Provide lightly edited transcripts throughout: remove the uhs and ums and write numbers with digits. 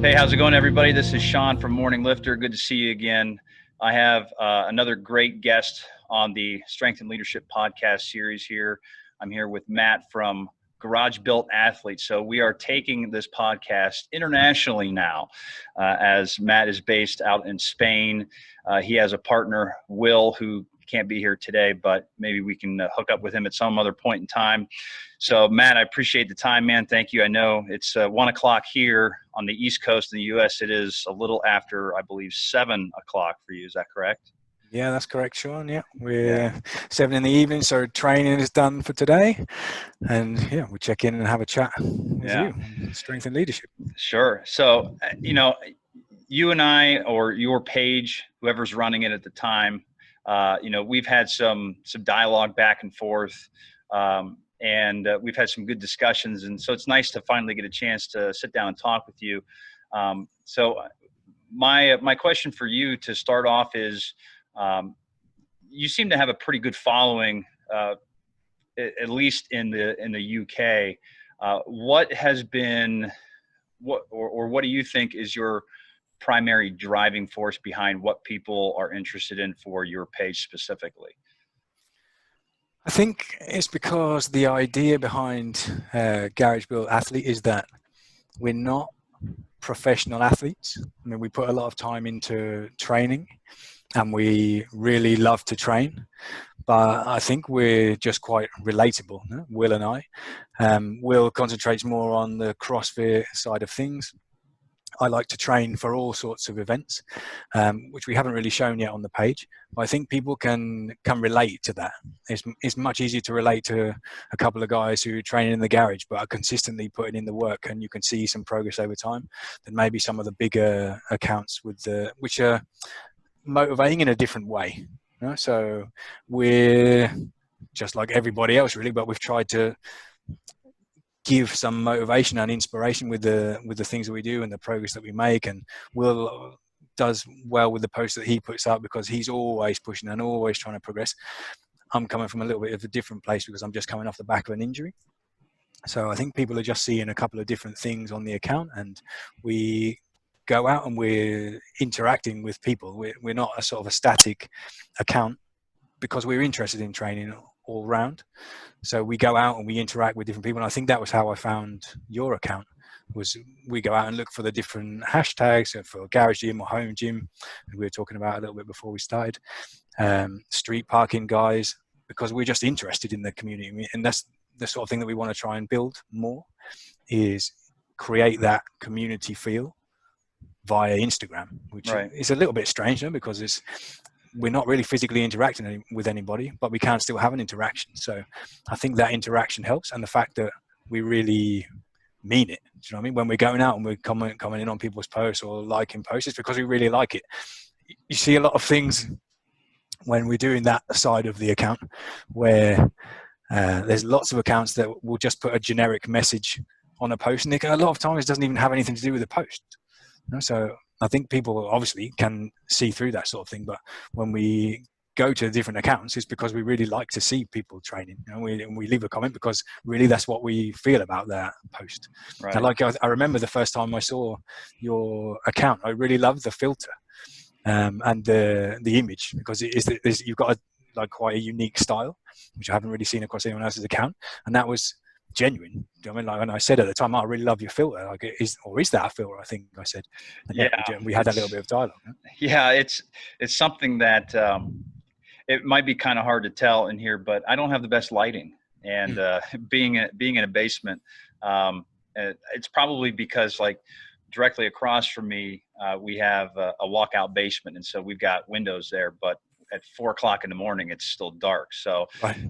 Hey, how's it going, everybody? This is Sean from Morning Lifter. Good to see you again. I have another great guest on the Strength and Leadership podcast series here. I'm here with Matt from Garage Built Athletes. So we are taking this podcast internationally now, as Matt is based out in Spain. He has a partner, Will, who can't be here today, but maybe we can hook up with him at some other point in time. So, Matt, I appreciate the time, man. Thank you. I know it's 1 o'clock here on the East Coast of the U.S. It is a little after, I believe, 7 o'clock for you. Is that correct? Yeah, that's correct, Sean. Yeah, we're 7 in the evening, so training is done for today. And yeah, we'll check in and have a chat with you. Strength and leadership. Sure. So, you and I, or your page, whoever's running it at the time, we've had some dialogue back and forth. And we've had some good discussions. And so it's nice to finally get a chance to sit down and talk with you. So my question for you to start off is, you seem to have a pretty good following, at least in the UK. What has been, what do you think is your primary driving force behind what people are interested in for your page specifically? I think it's because the idea behind Garage Built Athlete is that we're not professional athletes. I mean, we put a lot of time into training and we really love to train, but I think we're just quite relatable, Will and I. Will concentrates more on the CrossFit side of things. I like to train for all sorts of events, which we haven't really shown yet on the page. But I think people can relate to that. It's much easier to relate to a couple of guys who train in the garage but are consistently putting in the work, and you can see some progress over time, than maybe some of the bigger accounts which are motivating in a different way. So we're just like everybody else, really, but we've tried to give some motivation and inspiration with the things that we do and the progress that we make. And Will does well with the posts that he puts up because he's always pushing and always trying to progress. I'm coming from a little bit of a different place because I'm just coming off the back of an injury. So I think people are just seeing a couple of different things on the account, and we go out and we're interacting with people. We're not a sort of a static account because we're interested in training all round. So we go out and we interact with different people. And I think that was how I found your account, was we go out and look for the different hashtags for garage gym or home gym. And we were talking about a little bit before we started, street parking guys, because we're just interested in the community. And that's the sort of thing that we want to try and build more, is create that community feel via Instagram, which is a little bit strange, because we're not really physically interacting with anybody, but we can still have an interaction. So I think that interaction helps, and the fact that we really mean it. Do you know what I mean? When we're going out and we're commenting on people's posts or liking posts, it's because we really like it. You see a lot of things when we're doing that side of the account where there's lots of accounts that will just put a generic message on a post, and a lot of times it doesn't even have anything to do with the post. So I think people obviously can see through that sort of thing, but when we go to different accounts, it's because we really like to see people training, and we leave a comment because really that's what we feel about that post. Right. And I remember the first time I saw your account, I really loved the filter and the image, because you've got quite a unique style, which I haven't really seen across anyone else's account, and that was genuine. Do you know what I mean? When I said at the time, I really love your filter. Is that a filter? I think I said. And we had that little bit of dialogue. Yeah, it's something that it might be kind of hard to tell in here, but I don't have the best lighting, and being in a basement, it's probably because directly across from me, we have a walkout basement, and so we've got windows there, but at 4 o'clock in the morning, it's still dark. So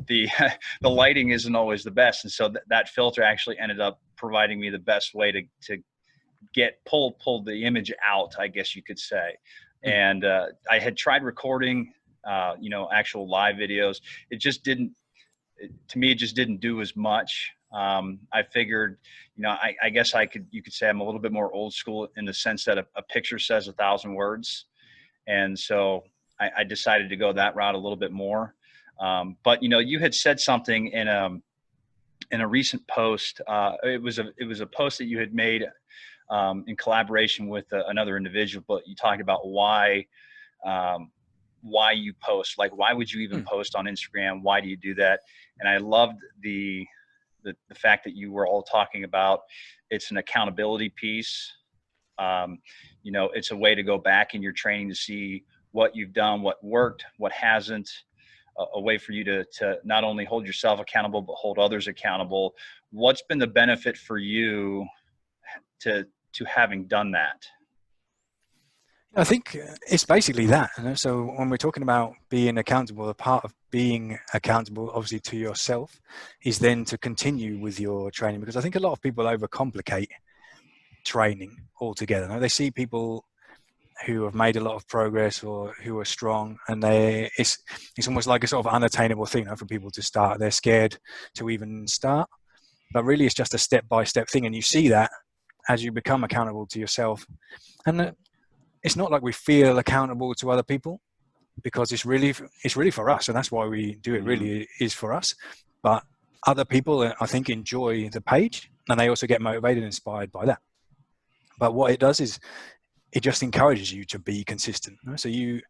the lighting isn't always the best. And so that filter actually ended up providing me the best way to get pulled the image out, I guess you could say. And I had tried recording, actual live videos. It just didn't do as much. I figured, I guess you could say I'm a little bit more old school in the sense that a picture says 1,000 words. And so I decided to go that route a little bit more. But you had said something in a recent post. It was a post that you had made in collaboration with another individual, but you talked about why you post, like, why would you even post on Instagram? Why do you do that? And I loved the fact that you were all talking about, it's an accountability piece. It's a way to go back in your training to see what you've done, what worked, what hasn't, a way for you to not only hold yourself accountable, but hold others accountable. What's been the benefit for you to having done that? I think it's basically that. So when we're talking about being accountable, a part of being accountable, obviously to yourself, is then to continue with your training. Because I think a lot of people overcomplicate training altogether. They see people who have made a lot of progress or who are strong, and it's almost like a sort of unattainable thing for people to start. They're scared to even start, but really it's just a step-by-step thing. And you see that as you become accountable to yourself. And it's not like we feel accountable to other people, because it's really for us, and that's why we do it. Really is for us. But other people, I think, enjoy the page, and they also get motivated and inspired by that. But what it does is it just encourages you to be consistent. So you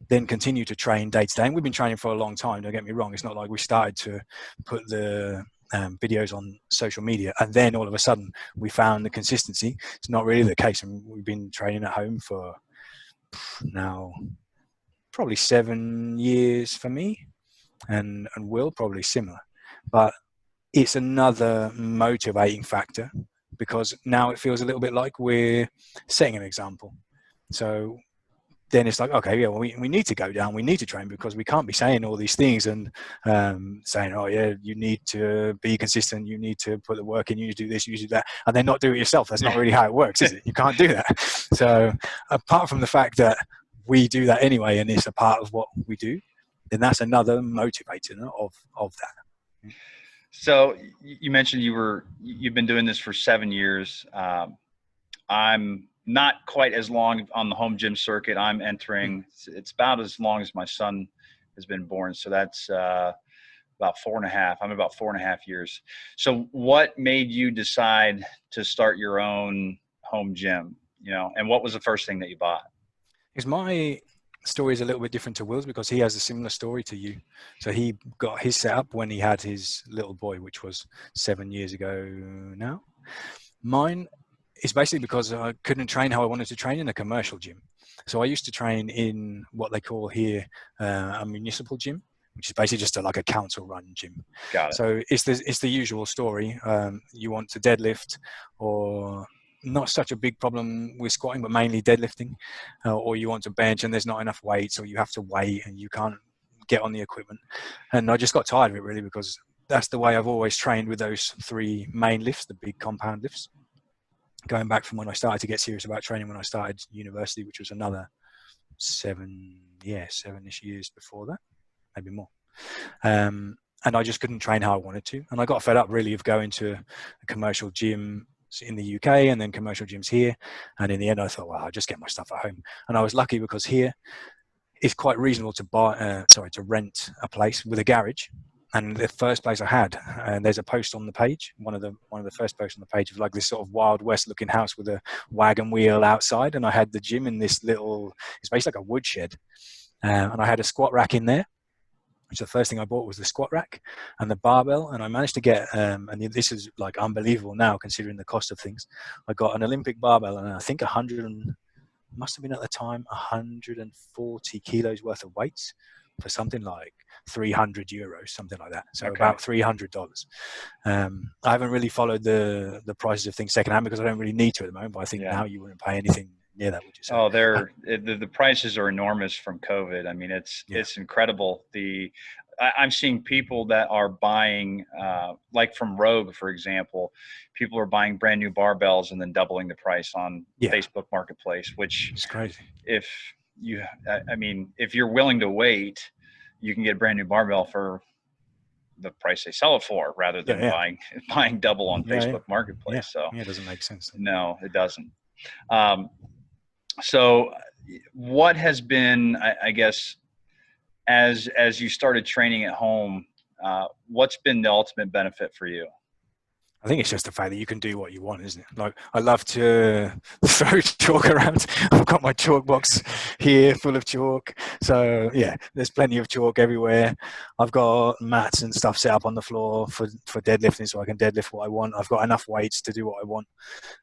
then continue to train day to day. And we've been training for a long time, don't get me wrong. It's not like we started to put the videos on social media and then all of a sudden we found the consistency. It's not really the case. And we've been training at home for now probably 7 years for me, and Will probably similar. But it's another motivating factor, because now it feels a little bit like we're setting an example. So then it's like, okay, yeah, well, we need to go down, we need to train, because we can't be saying all these things and saying, oh yeah, you need to be consistent, you need to put the work in, you need to do this, you need to do that, and then not do it yourself. That's not really how it works, is it? You can't do that. So apart from the fact that we do that anyway, and it's a part of what we do, then that's another motivator of that. So you mentioned you've been doing this for 7 years. I'm not quite as long on the home gym circuit. I'm entering, it's about as long as my son has been born. So that's about 4.5. I'm about 4.5 years. So what made you decide to start your own home gym, and what was the first thing that you bought? Because my story is a little bit different to Will's, because he has a similar story to you. So he got his setup when he had his little boy, which was 7 years ago now. Mine is basically because I couldn't train how I wanted to train in a commercial gym. So I used to train in what they call here a municipal gym, which is basically just like a council-run gym. Got it. So it's the usual story. You want to deadlift, or not such a big problem with squatting, but mainly deadlifting, or you want to bench and there's not enough weights, or you have to wait and you can't get on the equipment. And I just got tired of it, really, because that's the way I've always trained, with those 3 main lifts, the big compound lifts. Going back from when I started to get serious about training, when I started university, which was another 7-ish years before that, maybe more. And I just couldn't train how I wanted to. And I got fed up, really, of going to a commercial gym in the UK and then commercial gyms here. And in the end, I thought, well, I'll just get my stuff at home. And I was lucky, because here it's quite reasonable to rent a place with a garage. And the first place I had, and there's a post on the page, one of the first posts on the page, of like this sort of Wild West looking house with a wagon wheel outside. And I had the gym in this little, it's basically like a woodshed. And I had a squat rack in there, which the first thing I bought was the squat rack and the barbell. And I managed to get, and this is like unbelievable now considering the cost of things, I got an Olympic barbell, and I think must have been at the time 140 kilos worth of weights for something like €300, something like that. So about $300. I haven't really followed the prices of things secondhand, because I don't really need to at the moment, but I think now you wouldn't pay anything near that, would you say? Oh, the prices are enormous from COVID. I mean, it's incredible. I'm seeing people that are buying, like from Rogue, for example, people are buying brand new barbells and then doubling the price on Facebook Marketplace, which is crazy. If you're willing to wait, you can get a brand new barbell for the price they sell it for, rather than buying double on Facebook Marketplace. So it doesn't make sense. No, it doesn't. So what has been, I guess, as you started training at home, what's been the ultimate benefit for you? I think it's just the fact that you can do what you want, isn't it? Like, I love to throw chalk around. I've got my chalk box here full of chalk. So yeah, there's plenty of chalk everywhere. I've got mats and stuff set up on the floor for deadlifting, so I can deadlift what I want. I've got enough weights to do what I want.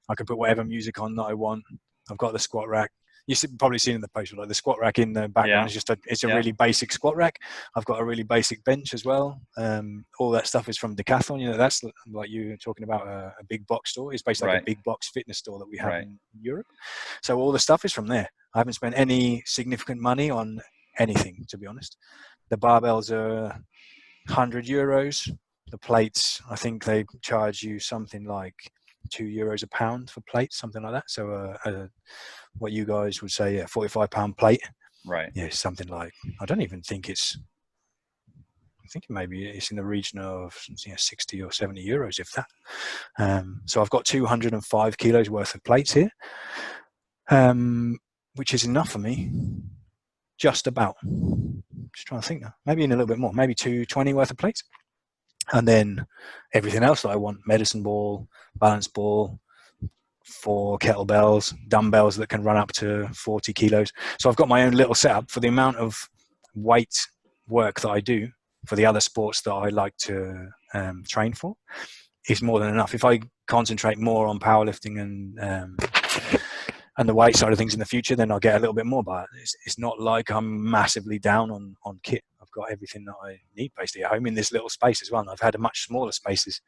I can put whatever music on that I want. I've got the squat rack. You've probably seen in the post, like the squat rack in the background is just it's a really basic squat rack. I've got a really basic bench as well. All that stuff is from Decathlon. You know, that's like you were talking about a big box store. It's basically like a big box fitness store that we have in Europe. So all the stuff is from there. I haven't spent any significant money on anything, to be honest. The barbells are €100. The plates, I think they charge you something like €2 a pound for plates, something like that. So what you guys would say a £45 plate, yeah, something like, I don't even think it's, I think maybe it's in the region of 60 or 70 euros, if that. So I've got 205 kilos worth of plates here, which is enough for me, just about. Just trying to think now, maybe in a little bit more, maybe 220 worth of plates. And then everything else that I want: medicine ball, balance ball, 4 kettlebells, dumbbells that can run up to 40 kilos. So I've got my own little setup for the amount of weight work that I do for the other sports that I like to train for. Is more than enough. If I concentrate more on powerlifting and the weight side of things in the future, then I'll get a little bit more. But it's not like I'm massively down on kit. I've got everything that I need basically at home in this little space as well. And I've had a much smaller spaces.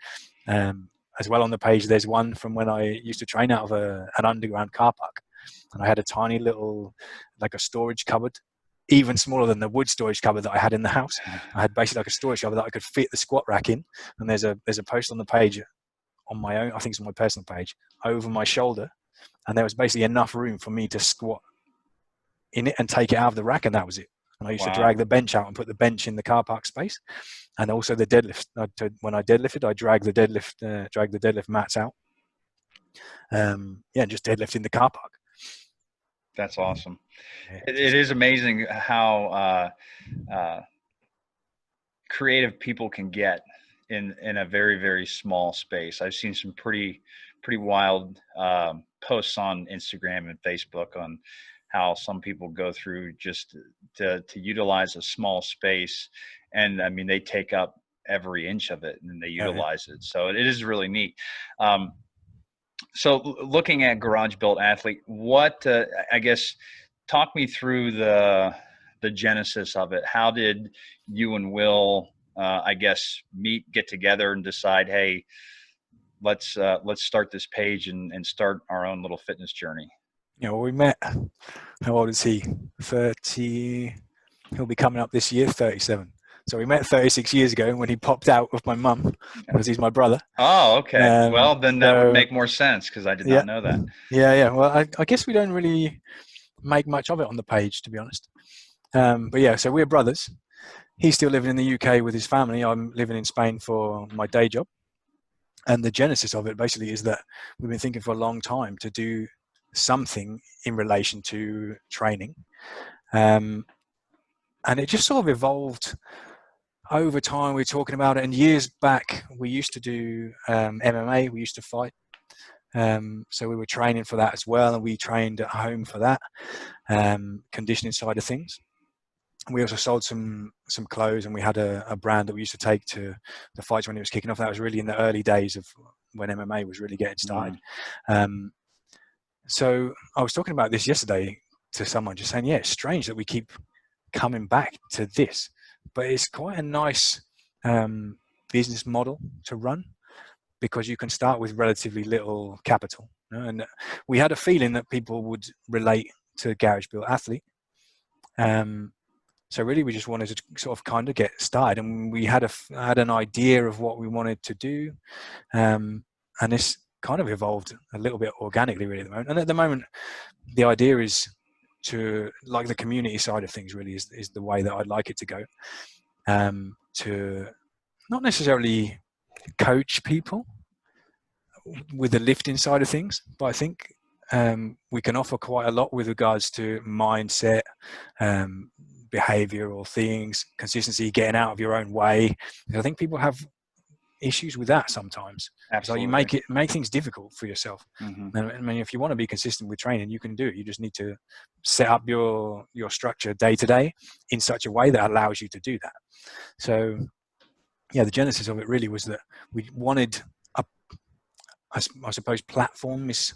As well on the page, there's one from when I used to train out of an underground car park. And I had a tiny little, like a storage cupboard, even smaller than the wood storage cupboard that I had in the house. I had basically like a storage cupboard that I could fit the squat rack in. And there's a post on the page on my own, I think it's on my personal page, over my shoulder. And there was basically enough room for me to squat in it and take it out of the rack, and that was it. And I used to drag the bench out and put the bench in the car park space, and also the deadlift. When I deadlifted, I dragged the deadlift mats out. And just deadlift in the car park. That's awesome. It is amazing how creative people can get in a very, very small space. I've seen some pretty wild posts on Instagram and Facebook on how some people go through just to utilize a small space. And I mean, they take up every inch of it and they utilize it. So it is really neat. So looking at Garage Built Athlete, what, I guess, talk me through the genesis of it. How did you and Will, I guess, get together and decide, hey, let's start this page and start our own little fitness journey? We met, how old is he? 30, he'll be coming up this year, 37. So we met 36 years ago when he popped out with my mum, because he's my brother. Oh, okay. Well, then that would make more sense, because I did not know that. Yeah. Well, I guess we don't really make much of it on the page, to be honest. But yeah, so we're brothers. He's still living in the UK with his family. I'm living in Spain for my day job. And the genesis of it basically is that we've been thinking for a long time to do something in relation to training. And it just sort of evolved over time. We were talking about it, and years back we used to do MMA. We used to fight, so we were training for that as well, and we trained at home for that conditioning side of things. We also sold some clothes, and we had a brand that we used to take to the fights when it was kicking off. That was really in the early days of when MMA was really getting started. So I was talking about this yesterday to someone, just saying, it's strange that we keep coming back to this, but it's quite a nice business model to run, because you can start with relatively little capital. And we had a feeling that people would relate to Garage Built Athlete. So really, we just wanted to sort of kind of get started, and we had an idea of what we wanted to do, and this kind of evolved a little bit organically, really, at the moment. And at the moment, the idea is to, like, the community side of things really is the way that I'd like it to go, to not necessarily coach people with the lifting side of things, but I think we can offer quite a lot with regards to mindset, behavioral things, consistency, getting out of your own way. I think people have issues with that sometimes. Absolutely. So you make things difficult for yourself. Mm-hmm. And I mean, if you want to be consistent with training, you can do it. You just need to set up your structure day to day in such a way that allows you to do that. So yeah, the genesis of it really was that we wanted I suppose platform is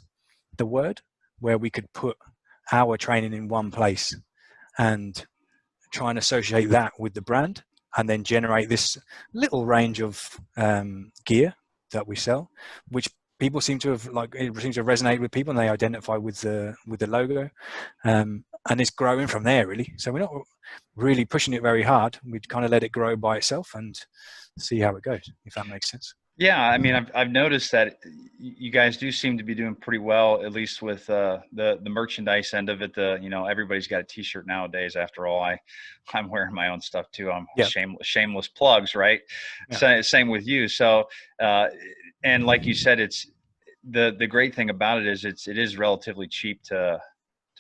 the word, where we could put our training in one place and try and associate that with the brand, and then generate this little range of gear that we sell, which people seem to have resonate with people, and they identify with the logo, and it's growing from there really. So we're not really pushing it very hard. We kind of let it grow by itself and see how it goes, if that makes sense. Yeah, I mean, I've noticed that you guys do seem to be doing pretty well, at least with the merchandise end of it. Everybody's got a T-shirt nowadays. After all, I'm wearing my own stuff too. I'm shameless plugs, right? Yeah. Same with you. So, and like you said, it's the great thing about it is it is relatively cheap to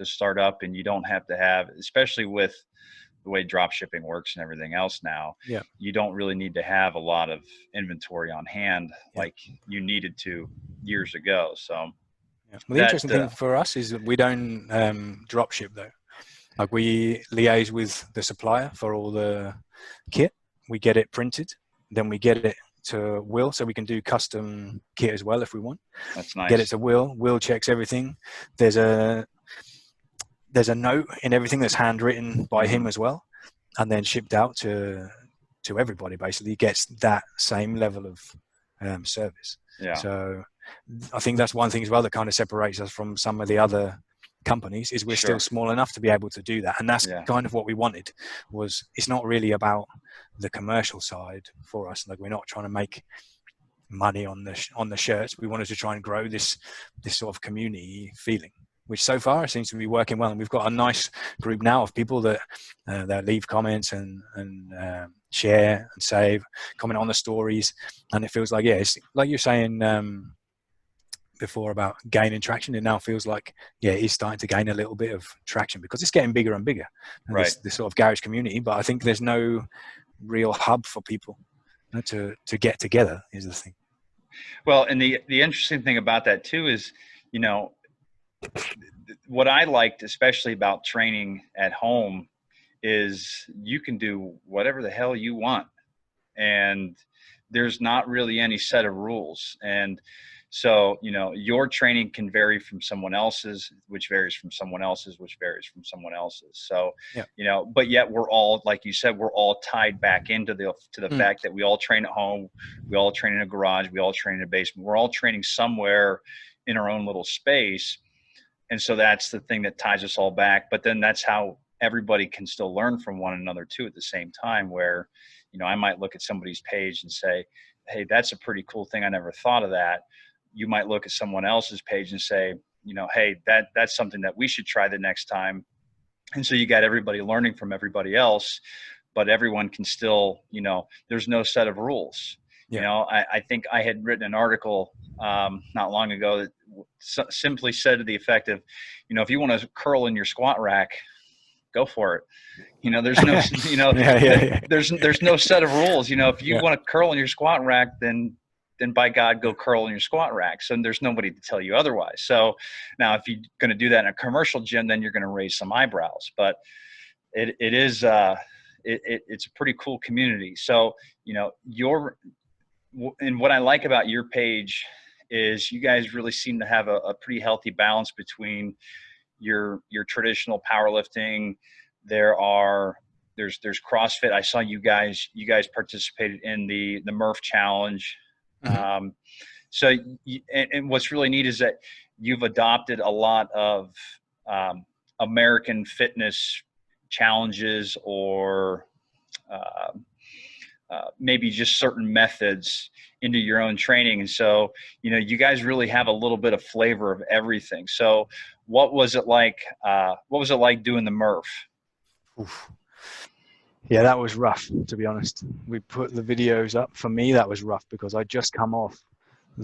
start up, and you don't have to have, especially with the way drop shipping works and everything else now, you don't really need to have a lot of inventory on hand like you needed to years ago. So well, the interesting thing for us is that we don't drop ship though. Like, we liaise with the supplier for all the kit. We get it printed, then we get it to Will, so we can do custom kit as well if we want. That's nice. Get it to Will. Will checks everything. There's a note in everything that's handwritten by him as well, and then shipped out to everybody. Basically, gets that same level of service. Yeah. So I think that's one thing as well that kind of separates us from some of the other companies, is we're still small enough to be able to do that. And that's kind of what we wanted. Was it's not really about the commercial side for us. Like, we're not trying to make money on the shirts. We wanted to try and grow this sort of community feeling, which so far seems to be working well. And we've got a nice group now of people that leave comments and share and save, comment on the stories. And it feels like, it's like you're saying before about gaining traction. It now feels like, it is starting to gain a little bit of traction, because it's getting bigger and bigger. And this sort of garage community. But I think there's no real hub for people to get together is the thing. Well, and the interesting thing about that too is, what I liked especially about training at home is you can do whatever the hell you want, and there's not really any set of rules. And so, your training can vary from someone else's, which varies from someone else's, which varies from someone else's. So, but yet we're all, like you said, we're all tied back into the fact that we all train at home, we all train in a garage, we all train in a basement, we're all training somewhere in our own little space. And so that's the thing that ties us all back. But then that's how everybody can still learn from one another too at the same time, where, I might look at somebody's page and say, hey, that's a pretty cool thing. I never thought of that. You might look at someone else's page and say, hey, that's something that we should try the next time. And so you got everybody learning from everybody else, but everyone can still, there's no set of rules. I think I had written an article not long ago that simply said to the effect of, if you want to curl in your squat rack, go for it. There's no, there's no set of rules. If you want to curl in your squat rack, then by God, go curl in your squat rack. So there's nobody to tell you otherwise. So now, if you're going to do that in a commercial gym, then you're going to raise some eyebrows. But it is it's a pretty cool community. So and what I like about your page is you guys really seem to have a pretty healthy balance between your traditional powerlifting. There's CrossFit. I saw you guys participated in the Murph Challenge. Mm-hmm. And what's really neat is that you've adopted a lot of American fitness challenges, or maybe just certain methods into your own training. And so, you guys really have a little bit of flavor of everything. So what was it like doing the Murph? Oof. Yeah, that was rough, to be honest. We put the videos up. For me, that was rough because I just come off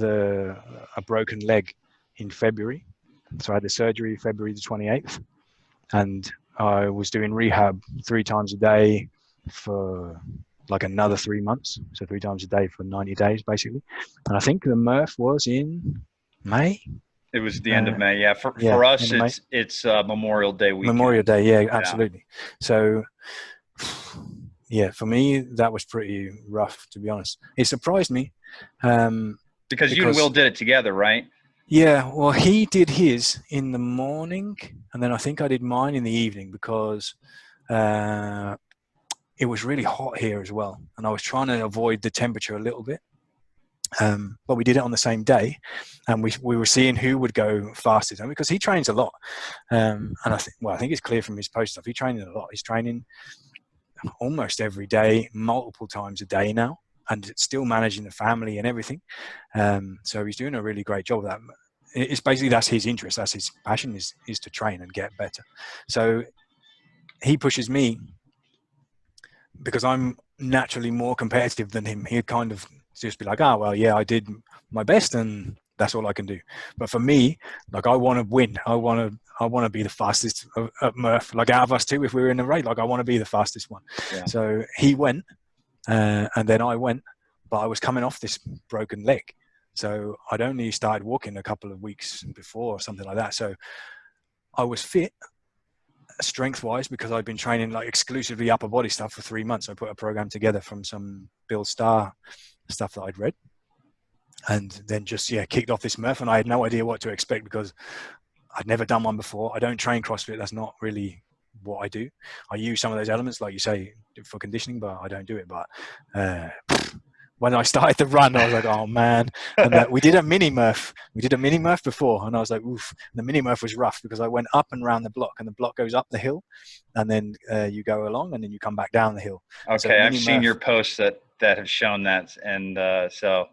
a broken leg in February. So I had the surgery February the 28th, and I was doing rehab 3 times a day for like another 3 months, so 3 times a day for 90 days basically. And I think the Murph was in May. It was the end of May. Yeah. Yeah, For us, end of May. it's Memorial Day Memorial weekend. Day, yeah, Yeah. absolutely. So, yeah, for me that was pretty rough, to be honest. It surprised me, Because you and Will because did it together, right? yeah, well, he did his in the morning, and then I think I did mine in the evening because uh, it was really hot here as well, and I was trying to avoid the temperature a little bit. But we did it on the same day, and we were seeing who would go fastest. And because he trains a lot, and I think it's clear from his post stuff, he trains a lot. He's training almost every day, multiple times a day now, and still managing the family and everything. So he's doing a really great job of that. It's basically, that's his interest, that's his passion, is to train and get better. So he pushes me because I'm naturally more competitive than him. He'd kind of just be like, oh, well, yeah, I did my best and that's all I can do. But for me, like, I want to win. I want to be the fastest at Murph. Like, out of us two, if we were in a race, like, I want to be the fastest one. Yeah. So he went, and then I went, but I was coming off this broken leg. So I'd only started walking a couple of weeks before or something like that. So I was fit strength-wise because I'd been training like exclusively upper body stuff for 3 months. I put a program together from some Bill Starr stuff that I'd read, and then just kicked off this Murph, and I had no idea what to expect because I'd never done one before. I don't train CrossFit. That's not really what I do. I use some of those elements, like you say, for conditioning, but I don't do it. But when I started the run, I was like, oh man. And we did a mini Murph. We did a mini Murph before, and I was like, oof. And the mini Murph was rough because I went up and around the block, and the block goes up the hill, and then you go along, and then you come back down the hill. Okay, so I've seen your posts that have shown that, and so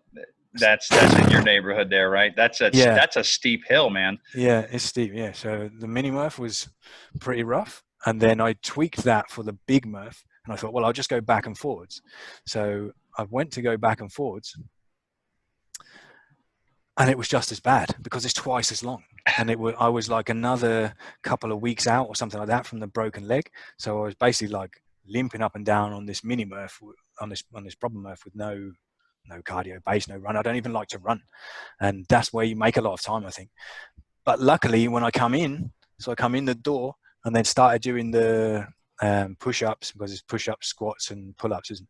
that's in your neighborhood there, right? That's a steep hill, man. Yeah, it's steep. Yeah, so the mini Murph was pretty rough, and then I tweaked that for the big Murph, and I thought, well, I'll just go back and forwards. So I went to go back and forwards, and it was just as bad because it's twice as long. And I was like another couple of weeks out or something like that from the broken leg. So I was basically like limping up and down on this mini Murph, on this problem Murph, with no cardio base, no run. I don't even like to run, and that's where you make a lot of time, I think. But luckily, when I come in the door and then started doing the push-ups, because it's push-ups, squats, and pull-ups, and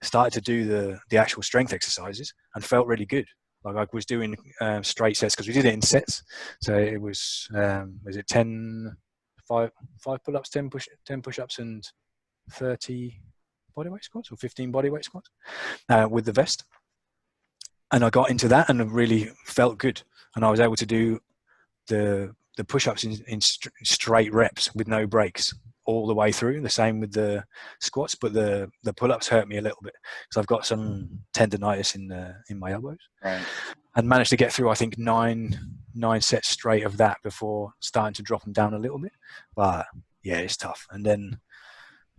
started to do the actual strength exercises and felt really good. Like, I was doing straight sets because we did it in sets. So it was 5 pull-ups, 10 push-ups, and 30 bodyweight squats, or 15 bodyweight squats with the vest. And I got into that and it really felt good. And I was able to do the push-ups in straight reps with no breaks all the way through. The same with the squats, but the pull-ups hurt me a little bit because I've got some tendonitis in my elbows. Right. And managed to get through, I think, nine sets straight of that before starting to drop them down a little bit. But yeah, it's tough. And then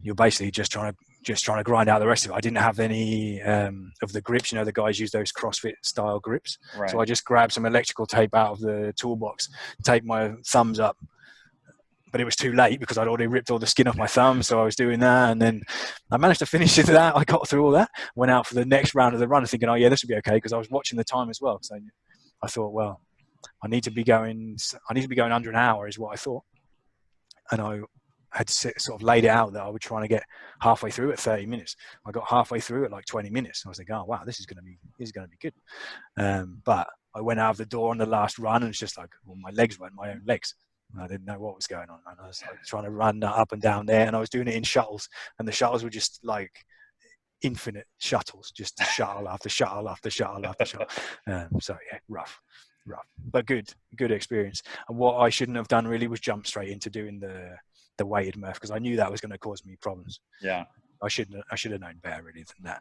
you're basically just trying to grind out the rest of it. I didn't have any of the grips. The guys use those CrossFit style grips. Right. So I just grabbed some electrical tape out of the toolbox, taped my thumbs up, but it was too late because I'd already ripped all the skin off my thumb. So I was doing that, and then I managed to finish that. I got through all that, went out for the next round of the run thinking, oh yeah, this will be okay, because I was watching the time as well. So I thought, well, I need to be going under an hour is what I thought. And I had sort of laid it out that I would try to get halfway through at 30 minutes. I got halfway through at like 20 minutes. I was like, oh wow, this is going to be good. But I went out of the door on the last run, and it's just like, well, my legs weren't my own legs. I didn't know what was going on. And I was like trying to run up and down there, and I was doing it in shuttles, and the shuttles were just like infinite shuttles, just shuttle after shuttle after shuttle after shuttle. So yeah, rough, but good experience. And what I shouldn't have done really was jump straight into doing the weighted Murph, because I knew that was going to cause me problems. Yeah, I should have known better really than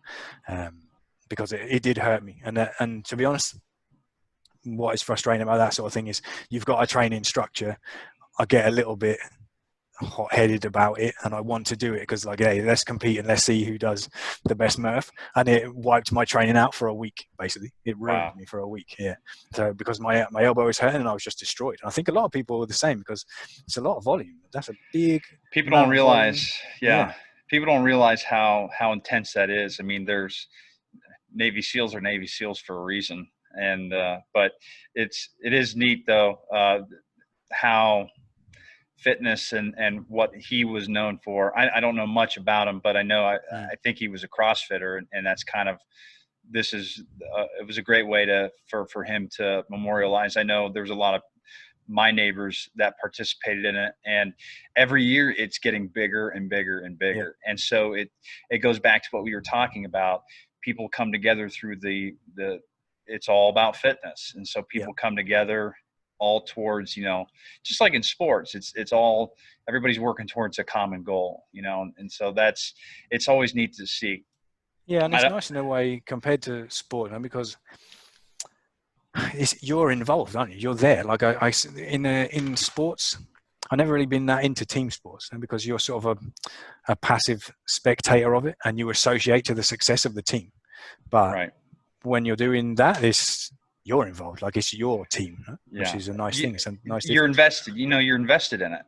that, because it did hurt me. And to be honest, what is frustrating about that sort of thing is you've got a training structure. I get a little bit hot-headed about it, and I want to do it because, like, hey, let's compete and let's see who does the best Murph. And it wiped my training out for a week. Basically, it ruined me for a week. Yeah. So because my elbow was hurting and I was just destroyed. And I think a lot of people are the same because it's a lot of volume. That's a big. People don't realize. Yeah. people don't realize how intense that is. I mean, there's Navy SEALs are Navy SEALs for a reason, and but it is neat though, how fitness and what he was known for. I don't know much about him, but I know I think he was a CrossFitter, and that's kind of this is it was a great way for him to memorialize. I know there's a lot of my neighbors that participated in it, and every year it's getting bigger and bigger and bigger. Yeah. And so it goes back to what we were talking about. People come together through the it's all about fitness, and so people come together all towards, just like in sports, it's all, everybody's working towards a common goal, and so it's always neat to see. Yeah, and it's nice in a way compared to sport, because you're involved, aren't you? You're there. Like in sports, I've never really been that into team sports, because you're sort of a passive spectator of it, and you associate to the success of the team. But when you're doing that, you're involved. Like it's your team, which is a nice thing. It's a nice. You're invested. You're invested in it,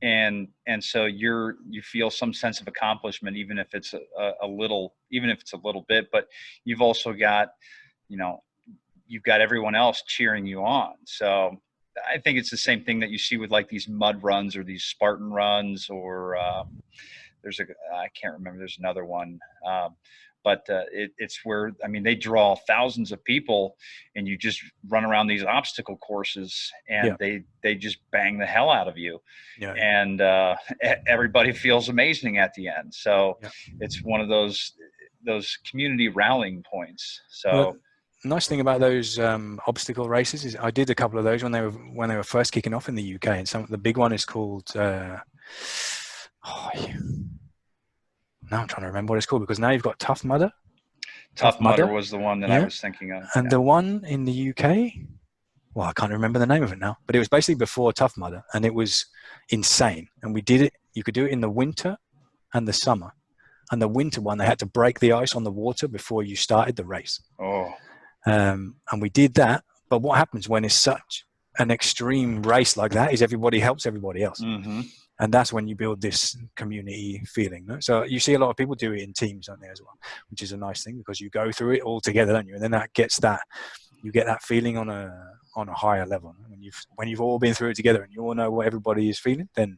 and so you feel some sense of accomplishment, even if it's a little bit. But you've also got, you've got everyone else cheering you on. So I think it's the same thing that you see with like these mud runs or these Spartan runs, or I can't remember. There's another one. But it's where, they draw thousands of people, and you just run around these obstacle courses, and they just bang the hell out of you. Yeah. And everybody feels amazing at the end. So it's one of those community rallying points. So well, the nice thing about those obstacle races is I did a couple of those when they were first kicking off in the UK, and the big one is called now I'm trying to remember what it's called, because now you've got Tough Mudder. Tough Mudder was the one that I was thinking of. And the one in the UK, well, I can't remember the name of it now, but it was basically before Tough Mudder, and it was insane. And we did it. You could do it in the winter and the summer. And the winter one, they had to break the ice on the water before you started the race. Oh. And we did that. But what happens when it's such an extreme race like that is everybody helps everybody else. Mm-hmm. And that's when you build this community feeling. No? So you see a lot of people do it in teams, don't they, as well, which is a nice thing, because you go through it all together, don't you? And then you get that feeling on a higher level. When you've all been through it together and you all know what everybody is feeling, then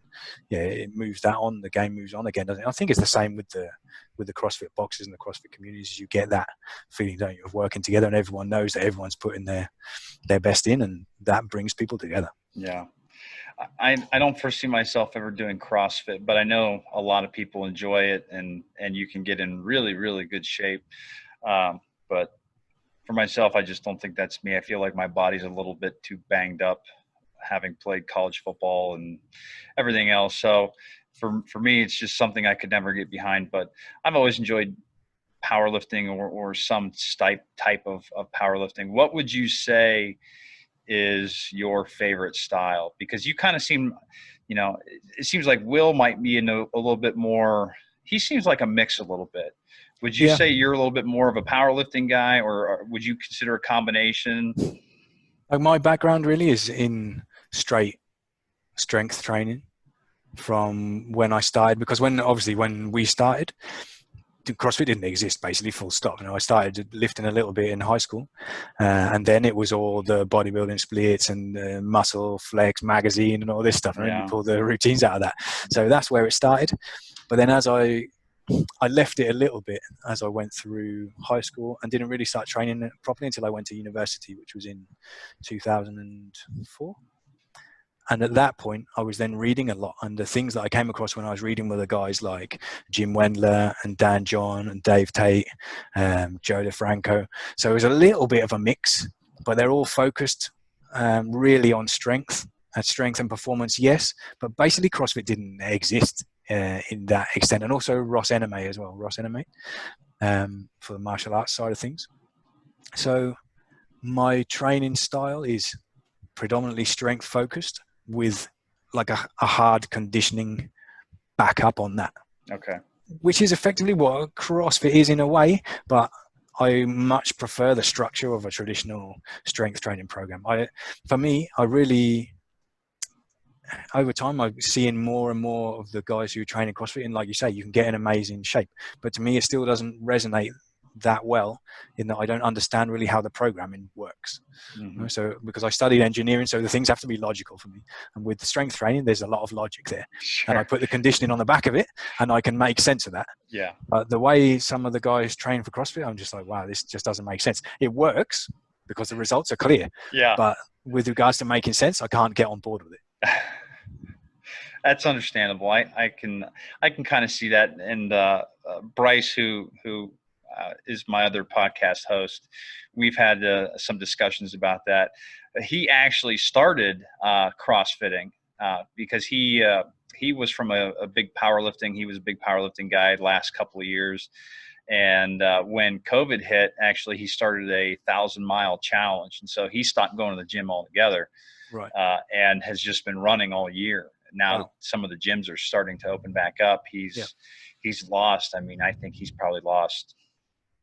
it moves that on. The game moves on again, doesn't it? I think it's the same with the CrossFit boxes and the CrossFit communities. You get that feeling, don't you, of working together, and everyone knows that everyone's putting their best in, and that brings people together. Yeah. I don't foresee myself ever doing CrossFit, but I know a lot of people enjoy it, and you can get in really, really good shape. But for myself, I just don't think that's me. I feel like my body's a little bit too banged up, having played college football and everything else. So for me, it's just something I could never get behind. But I've always enjoyed powerlifting or some type of powerlifting. What would you say is your favorite style? Because you kind of seem, it seems like Will might be in a little bit more, he seems like a mix a little bit. Would you say you're a little bit more of a powerlifting guy, or would you consider a combination? Like my background really is in straight strength training from when I started, because when we started, CrossFit didn't exist, basically, full stop. I started lifting a little bit in high school, and then it was all the bodybuilding splits and Muscle Flex magazine and all this stuff. And you pull the routines out of that. So that's where it started. But then as I left it a little bit as I went through high school, and didn't really start training it properly until I went to university, which was in 2004. And at that point, I was then reading a lot. And the things that I came across when I was reading were the guys like Jim Wendler and Dan John and Dave Tate, Joe DeFranco. So it was a little bit of a mix, but they're all focused really on strength and performance, yes. But basically, CrossFit didn't exist in that extent. And also Ross Ename as well, for the martial arts side of things. So my training style is predominantly strength focused, with like a hard conditioning back up on that. Okay. Which is effectively what CrossFit is in a way, but I much prefer the structure of a traditional strength training program. For me, I really over time, I'm seeing more and more of the guys who train in CrossFit, and like you say, you can get in amazing shape. But to me, it still doesn't resonate that well, in that I don't understand really how the programming works. Mm-hmm. So because I studied engineering, so the things have to be logical for me. And with the strength training, there's a lot of logic there. Sure. And I put the conditioning on the back of it, and I can make sense of that. Yeah. But the way some of the guys train for CrossFit, I'm just like, wow, this just doesn't make sense. It works because the results are clear. Yeah. But with regards to making sense, I can't get on board with it. That's understandable. I can kind of see that. And Bryce, who is my other podcast host, we've had some discussions about that. He actually started CrossFitting because he was from a big powerlifting. He was a big powerlifting guy the last couple of years. And when COVID hit, actually, he started a 1,000-mile challenge. And so he stopped going to the gym altogether. Right. And has just been running all year. Now Wow. some of the gyms are starting to open back up. He's lost. I mean, I think he's probably lost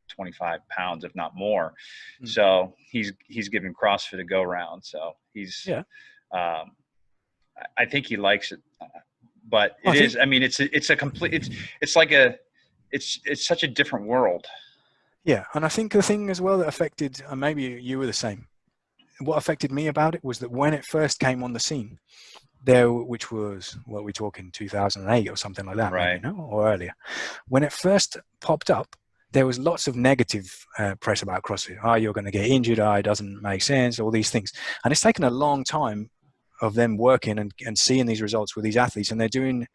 25 pounds, if not more. Mm. So he's giving CrossFit a go round. So he's, I think he likes it, but I mean, it's a complete, it's like it's such a different world. Yeah. And I think the thing as well that affected, and maybe you were the same, what affected me about it was that when it first came on the scene, which was, what we're talking, 2008 or something like that, right? Maybe, no? Or earlier. When it first popped up, there was lots of negative press about CrossFit. Oh, you're going to get injured. Oh, it doesn't make sense. All these things, and it's taken a long time of them working and seeing these results with these athletes, and they're doing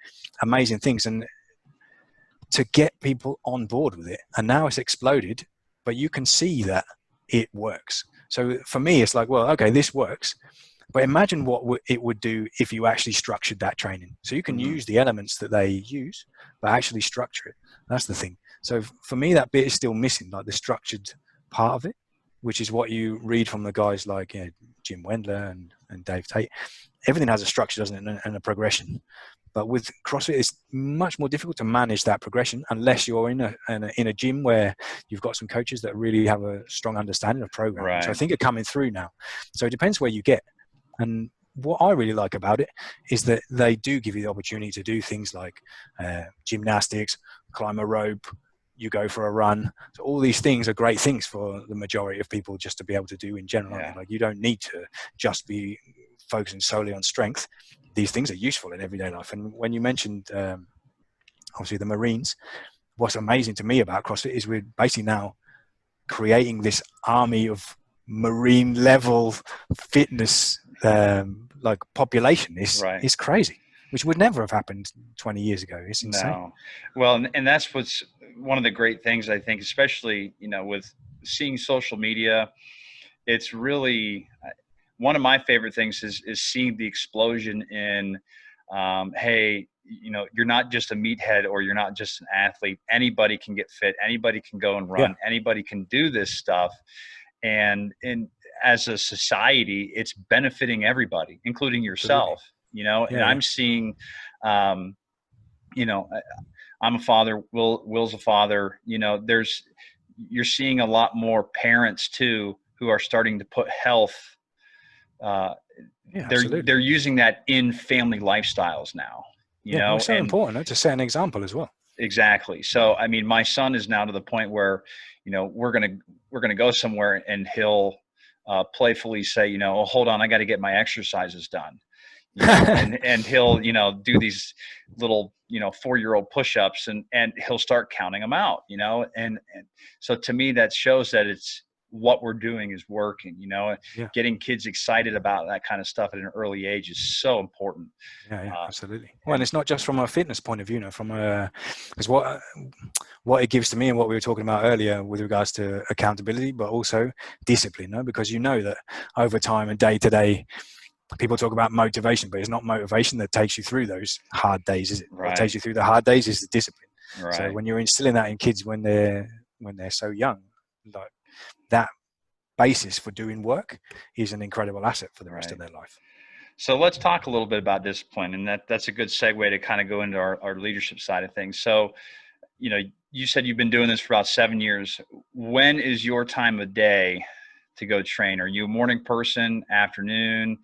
amazing things, and to get people on board with it. And now it's exploded, but you can see that it works. So for me, it's like, well, okay, this works. But imagine what it would do if you actually structured that training. So you can use the elements that they use, but actually structure it. That's the thing. So for me, that bit is still missing, like the structured part of it, which is what you read from the guys like Jim Wendler and Dave Tate. Everything has a structure, doesn't it, and a progression. But with CrossFit, it's much more difficult to manage that progression unless you're in a gym where you've got some coaches that really have a strong understanding of programming. Right. So I think it's coming through now. So it depends where you get. And what I really like about it is that they do give you the opportunity to do things like gymnastics, climb a rope, you go for a run. So all these things are great things for the majority of people just to be able to do in general. Yeah. Like you don't need to just be focusing solely on strength. These things are useful in everyday life. And when you mentioned, obviously, the Marines, what's amazing to me about CrossFit is we're basically now creating this army of Marine level fitness like population. Is crazy, which would never have happened 20 years ago. It's insane. No. Well, and that's what's one of the great things, I think, especially, with seeing social media. It's really one of my favorite things is seeing the explosion in, hey, you're not just a meathead or you're not just an athlete. Anybody can get fit. Anybody can go and run. Yeah. Anybody can do this stuff. And as a society, it's benefiting everybody, including yourself, and I'm seeing, I'm a father, Will's a father, you're seeing a lot more parents too, who are starting to put health, they're using that in family lifestyles now, it's so important to set an example as well. Exactly. So, I mean, my son is now to the point where, we're going to go somewhere and he'll playfully say, oh, hold on, I got to get my exercises done. And he'll, do these little, 4-year-old push-ups and he'll start counting them out, and so to me, that shows that it's what we're doing is working, getting kids excited about that kind of stuff at an early age is so important. Yeah, absolutely. Well, and it's not just from a fitness point of view, because what it gives to me and what we were talking about earlier with regards to accountability, but also discipline, because that over time and day to day, people talk about motivation, but it's not motivation that takes you through those hard days, is it? Right. What takes you through the hard days is the discipline. Right. So when you're instilling that in kids when they're so young, like that basis for doing work is an incredible asset for the rest of their life. So let's talk a little bit about discipline, and that's a good segue to kind of go into our leadership side of things. So, you said you've been doing this for about 7 years. When is your time of day to go train? Are you a morning person, afternoon?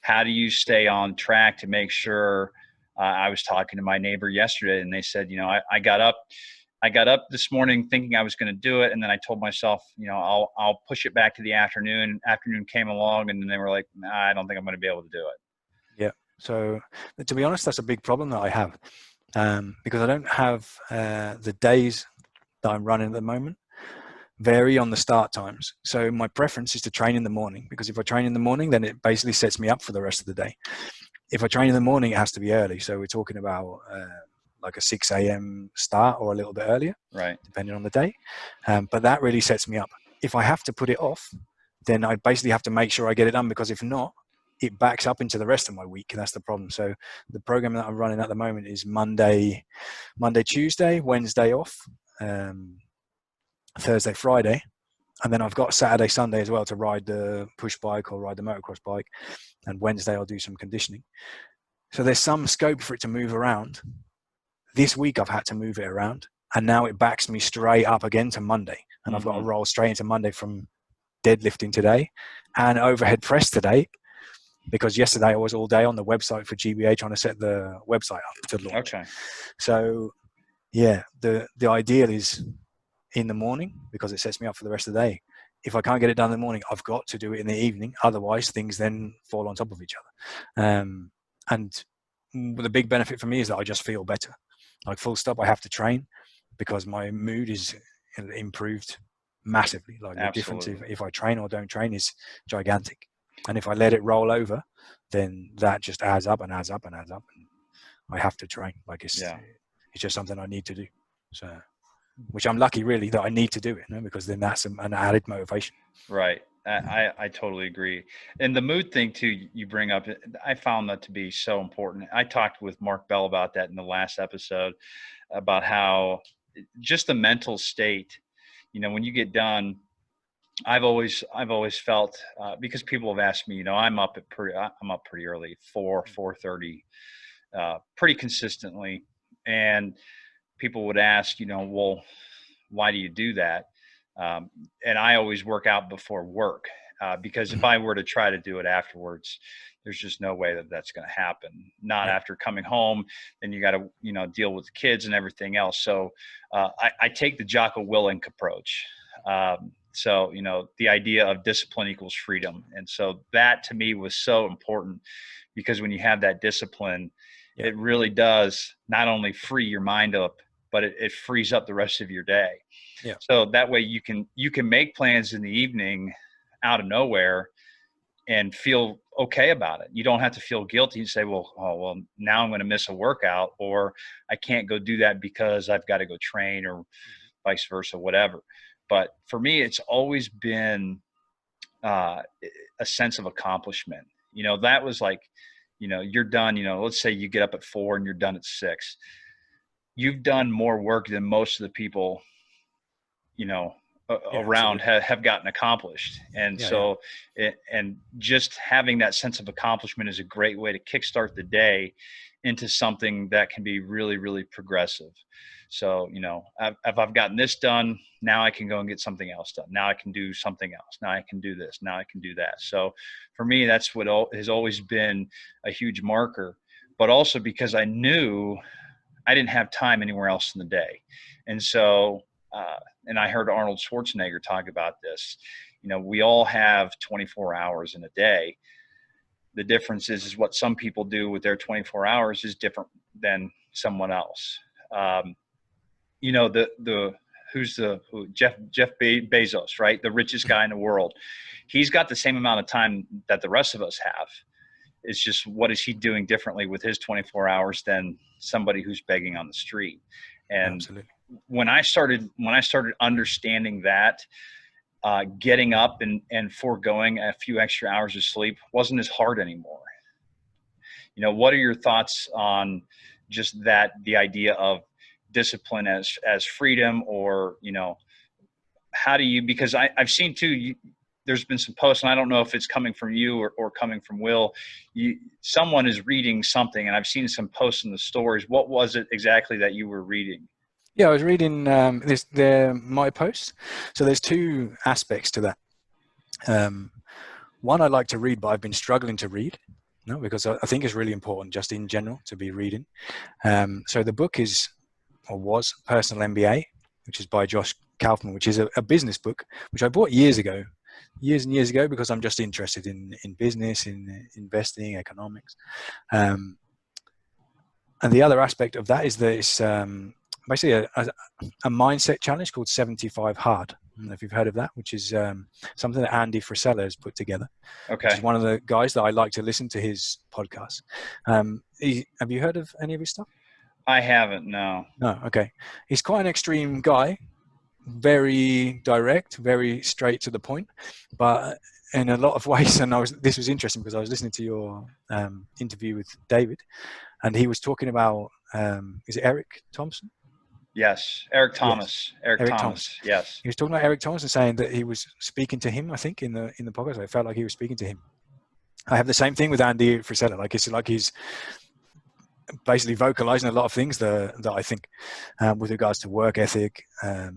how do you stay on track to make sure, I was talking to my neighbor yesterday and they said, I got up this morning thinking I was going to do it. And then I told myself, I'll push it back to the afternoon. Afternoon came along and then they were like, nah, I don't think I'm going to be able to do it. Yeah. So to be honest, that's a big problem that I have, because I don't have the days that I'm running at the moment vary on the start times. So my preference is to train in the morning, because if I train in the morning, then it basically sets me up for the rest of the day. If I train in the morning, it has to be early. So we're talking about like a 6 a.m. start or a little bit earlier, right? Depending on the day. But that really sets me up. If I have to put it off, then I basically have to make sure I get it done, because if not, it backs up into the rest of my week, and that's the problem. So the program that I'm running at the moment is Monday, Tuesday, Wednesday off, Thursday, Friday, and then I've got Saturday, Sunday as well to ride the push bike or ride the motocross bike, and Wednesday I'll do some conditioning. So there's some scope for it to move around. This week I've had to move it around, and now it backs me straight up again to Monday, and I've got to roll straight into Monday from deadlifting today and overhead press today, because yesterday I was all day on the website for GBA trying to set the website up to launch. Okay. So yeah, the ideal is in the morning, because it sets me up for the rest of the day. If I can't get it done in the morning, I've got to do it in the evening. Otherwise, things then fall on top of each other. And the big benefit for me is that I just feel better. Like full stop, I have to train because my mood is improved massively. Like the difference if I train or don't train is gigantic. And if I let it roll over, then that just adds up and adds up and adds up. And I have to train. Like it's just something I need to do. So, which I'm lucky really that I need to do it, because then that's an added motivation. Right. I totally agree. And the mood thing too, you bring up, I found that to be so important. I talked with Mark Bell about that in the last episode, about how just the mental state, when you get done, I've always felt, because people have asked me, I'm up pretty early, 4:30, pretty consistently. And people would ask, well, why do you do that? And I always work out before work, because if I were to try to do it afterwards, there's just no way that that's going to happen. Not after coming home, then you got to, deal with the kids and everything else. So I take the Jocko Willink approach. So, the idea of discipline equals freedom. And so that to me was so important, because when you have that discipline, it really does not only free your mind up, but it frees up the rest of your day. Yeah. So that way you can make plans in the evening out of nowhere and feel okay about it. You don't have to feel guilty and say, well, now I'm going to miss a workout, or I can't go do that because I've got to go train, or vice versa, whatever. But for me, it's always been a sense of accomplishment. That was like, you're done, let's say you get up at 4 and you're done at 6. You've done more work than most of the people, around have gotten accomplished. And and just having that sense of accomplishment is a great way to kickstart the day into something that can be really, really progressive. So, if I've gotten this done, now I can go and get something else done. Now I can do something else. Now I can do this. Now I can do that. So for me, that's what has always been a huge marker, but also because I knew I didn't have time anywhere else in the day. And so, and I heard Arnold Schwarzenegger talk about this, we all have 24 hours in a day. The difference is what some people do with their 24 hours is different than someone else. Jeff Bezos, right? The richest guy in the world. He's got the same amount of time that the rest of us have. It's just, what is he doing differently with his 24 hours than somebody who's begging on the street? And Absolutely. when I started understanding that, getting up and foregoing a few extra hours of sleep wasn't as hard anymore. What are your thoughts on just that, the idea of discipline as freedom, or, how do you, because I've seen too, there's been some posts, and I don't know if it's coming from you or coming from Will. Someone is reading something, and I've seen some posts in the stories. What was it exactly that you were reading? Yeah, I was reading my posts. So there's two aspects to that. One I like to read, but I've been struggling to read, No, because I think it's really important just in general to be reading. So the book is, or was, Personal MBA, which is by Josh Kaufman, which is a business book, which I bought years and years ago, because I'm just interested in business, in investing, economics. And the other aspect of that is that it's basically a mindset challenge called 75 Hard. I don't know if you've heard of that, which is something that Andy Frisella has put together. Okay. Which is one of the guys that I like to listen to his podcast. Have you heard of any of his stuff? I haven't, no. No, okay. He's quite an extreme guy, very direct, very straight to the point, but in a lot of ways. And this was interesting because I was listening to your interview with David, and he was talking about, is it Eric Thompson? Yes, Eric Thomas. Yes. Eric Thomas. Yes. He was talking about Eric Thomas and saying that he was speaking to him, I think, in the podcast. I felt like he was speaking to him. I have the same thing with Andy Frisella. Like, it's like he's basically vocalizing a lot of things that I think with regards to work ethic,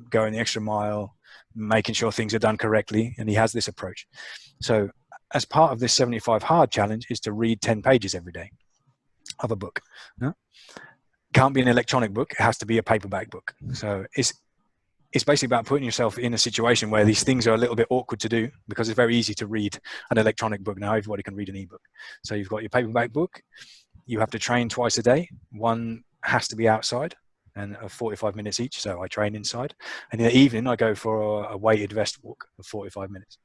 going the extra mile, making sure things are done correctly. And he has this approach. So as part of this 75 Hard challenge is to read 10 pages every day of a book. No? Can't be an electronic book. It has to be a paperback book. So it's basically about putting yourself in a situation where these things are a little bit awkward to do, because it's very easy to read an electronic book. Now everybody can read an ebook. So you've got your paperback book. You have to train twice a day. One has to be outside and 45 minutes each. So I train inside. And in the evening, I go for a weighted vest walk of 45 minutes.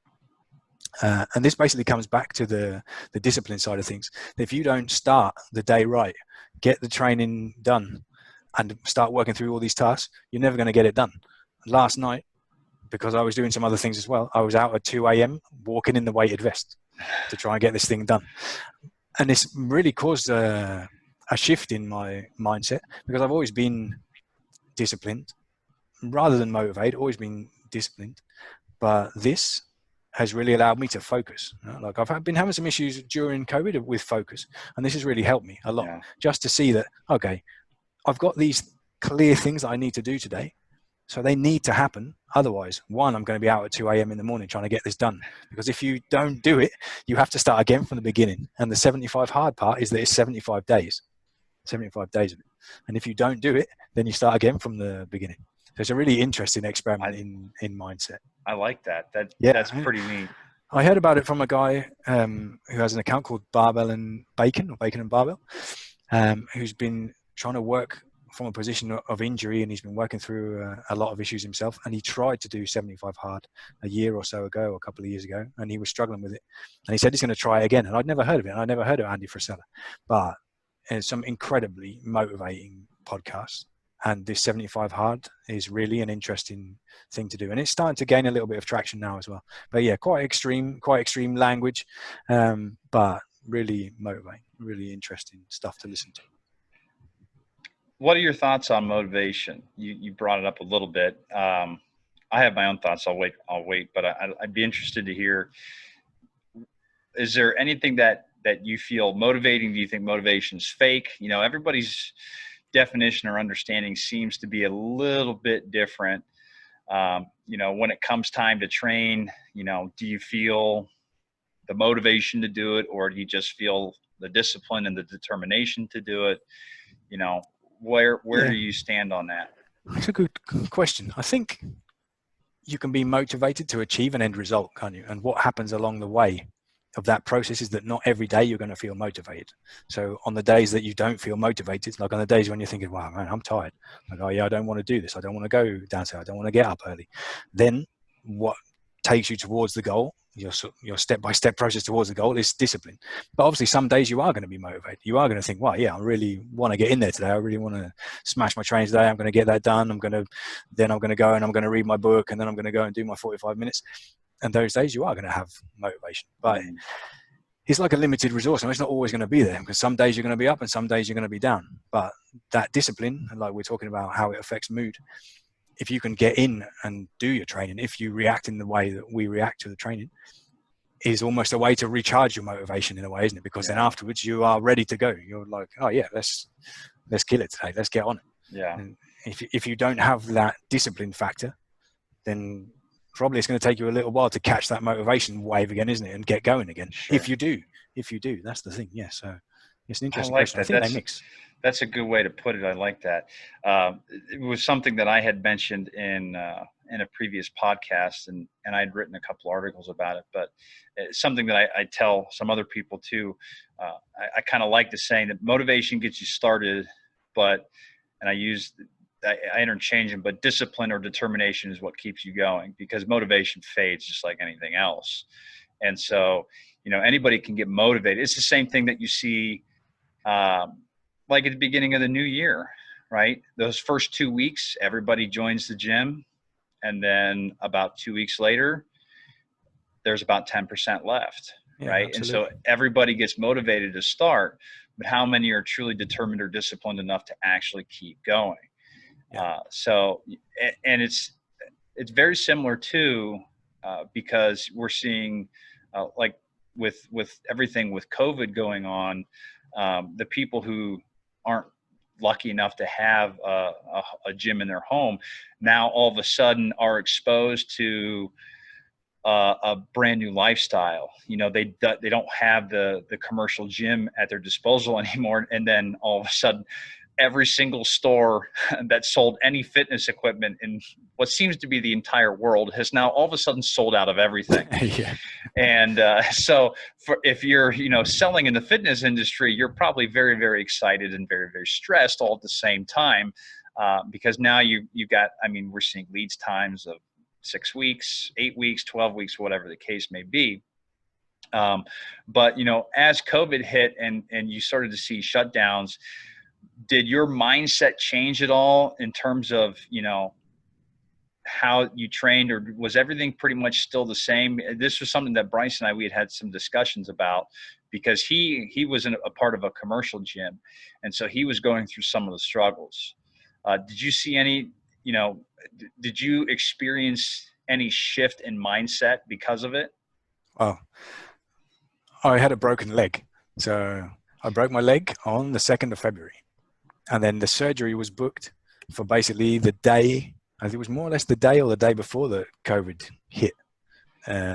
And this basically comes back to the discipline side of things. If you don't start the day right, get the training done, and start working through all these tasks, you're never going to get it done. Last night, because I was doing some other things as well, I was out at 2 a.m. walking in the weighted vest to try and get this thing done. And this really caused a shift in my mindset, because I've always been disciplined rather than motivated, always been disciplined. But this has really allowed me to focus. Like, I've been having some issues during COVID with focus, and this has really helped me a lot. Yeah. Just to see that, okay, I've got these clear things that I need to do today, so they need to happen. Otherwise, one, I'm going to be out at 2 a.m. in the morning trying to get this done, because if you don't do it, you have to start again from the beginning. And the 75 hard part is that it's 75 days of it. And if you don't do it, then you start again from the beginning. So it's a really interesting experiment in mindset. I like that. That's pretty neat. I heard about it from a guy who has an account called Barbell and Bacon, or Bacon and Barbell, who's been trying to work from a position of injury, and he's been working through a lot of issues himself. And he tried to do 75 hard a year or so ago, or a couple of years ago, and he was struggling with it. And he said he's going to try it again. And I'd never heard of it. I'd never heard of Andy Frisella, but it's some incredibly motivating podcasts. And this 75 hard is really an interesting thing to do. And it's starting to gain a little bit of traction now as well. But yeah, quite extreme language, but really motivating, really interesting stuff to listen to. What are your thoughts on motivation? You brought it up a little bit. I have my own thoughts. I'll wait, but I'd be interested to hear, is there anything that you feel motivating? Do you think motivation's fake? You know, everybody's definition or understanding seems to be a little bit different. You know, when it comes time to train, you know, do you feel the motivation to do it, or do you just feel the discipline and the determination to do it? You know, where do you stand on that? That's a good question. I think you can be motivated to achieve an end result, can't you? And what happens along the way of that process is that not every day you're going to feel motivated. So on the days that you don't feel motivated, like on the days when you're thinking, wow, man, I'm tired. Like, oh yeah, I don't want to do this. I don't want to go downstairs. I don't want to get up early. Then what takes you towards the goal, your step-by-step process towards the goal, is discipline. But obviously some days you are going to be motivated. You are going to think, wow, yeah, I really want to get in there today. I really want to smash my trains today. I'm going to get that done. I'm going to go and I'm going to read my book, and then I'm going to go and do my 45 minutes. And those days you are going to have motivation, but it's like a limited resource, and it's not always going to be there, because some days you're going to be up and some days you're going to be down. But that discipline, and like we're talking about how it affects mood, if you can get in and do your training, if you react in the way that we react to the training, is almost a way to recharge your motivation in a way, isn't it? Because then afterwards you are ready to go. You're like, oh yeah, let's kill it today. Let's get on it. Yeah. And if you don't have that discipline factor, then probably it's going to take you a little while to catch that motivation wave again, isn't it? And get going again. Sure. If you do, that's the thing. Yeah. So it's an I interesting like question. I that. think they mix. That's a good way to put it. I like that. It was something that I had mentioned in a previous podcast, and I'd written a couple articles about it. But it's something that I tell some other people too. I kind of like the saying that motivation gets you started, but and I interchange them, but discipline or determination is what keeps you going, because motivation fades just like anything else. And so, anybody can get motivated. It's the same thing that you see. Like at the beginning of the new year, right? Those first 2 weeks, everybody joins the gym. And then about 2 weeks later, there's about 10% left, right? Absolutely. And so everybody gets motivated to start, but how many are truly determined or disciplined enough to actually keep going? Yeah. And it's very similar too, because we're seeing like with everything with COVID going on, the people who aren't lucky enough to have a gym in their home now all of a sudden are exposed to a brand new lifestyle. They don't have the commercial gym at their disposal anymore, and then all of a sudden every single store that sold any fitness equipment in what seems to be the entire world has now all of a sudden sold out of everything. Yeah. And so if you're, selling in the fitness industry, you're probably very, very excited and very, very stressed all at the same time, because now you've got, we're seeing lead times of 6 weeks, 8 weeks, 12 weeks, whatever the case may be. But, as COVID hit and you started to see shutdowns, did your mindset change at all in terms of, how you trained, or was everything pretty much still the same? This was something that Bryce and I, we had some discussions about, because he was a part of a commercial gym. And so he was going through some of the struggles. Did you see any, did you experience any shift in mindset because of it? Oh, I had a broken leg. So I broke my leg on the 2nd of February. And then the surgery was booked for basically the day, I think it was more or less the day or the day before the COVID hit,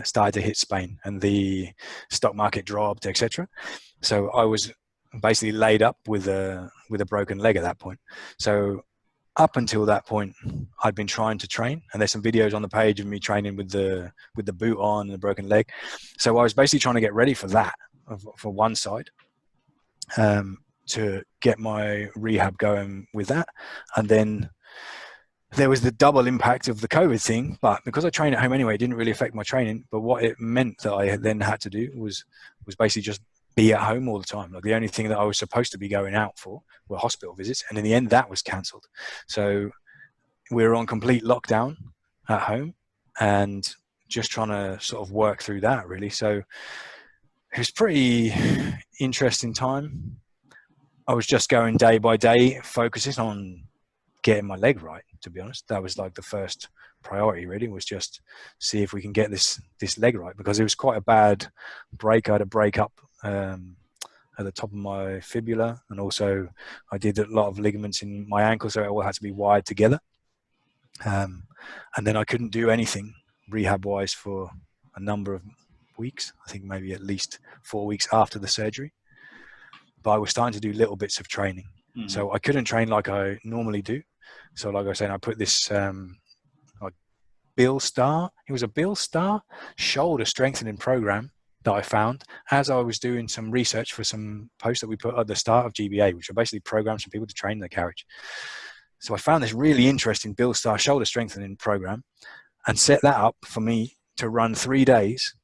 started to hit Spain, and the stock market dropped, etc. So I was basically laid up with a broken leg at that point. So up until that point, I'd been trying to train, and there's some videos on the page of me training with the boot on and the broken leg. So I was basically trying to get ready for that, for one side. To get my rehab going with that. And then there was the double impact of the COVID thing, but because I train at home anyway, it didn't really affect my training. But what it meant that I then had to do was basically just be at home all the time. Like the only thing that I was supposed to be going out for were hospital visits. And in the end, that was cancelled. So we were on complete lockdown at home and just trying to sort of work through that, really. So it was pretty interesting time. I was just going day by day, focusing on getting my leg right, to be honest. That was like the first priority, really, was just see if we can get this leg right, because it was quite a bad break. I had a break up at the top of my fibula, and also I did a lot of ligaments in my ankle, so it all had to be wired together. And then I couldn't do anything rehab-wise for a number of weeks. I think maybe at least 4 weeks after the surgery. But I was starting to do little bits of training. Mm-hmm. So I couldn't train like I normally do. So like I was saying, I put this like Bill Starr. It was a Bill Starr shoulder strengthening program that I found as I was doing some research for some posts that we put at the start of GBA, which are basically programs for people to train their carriage. So I found this really interesting Bill Starr shoulder strengthening program and set that up for me to run 3 days,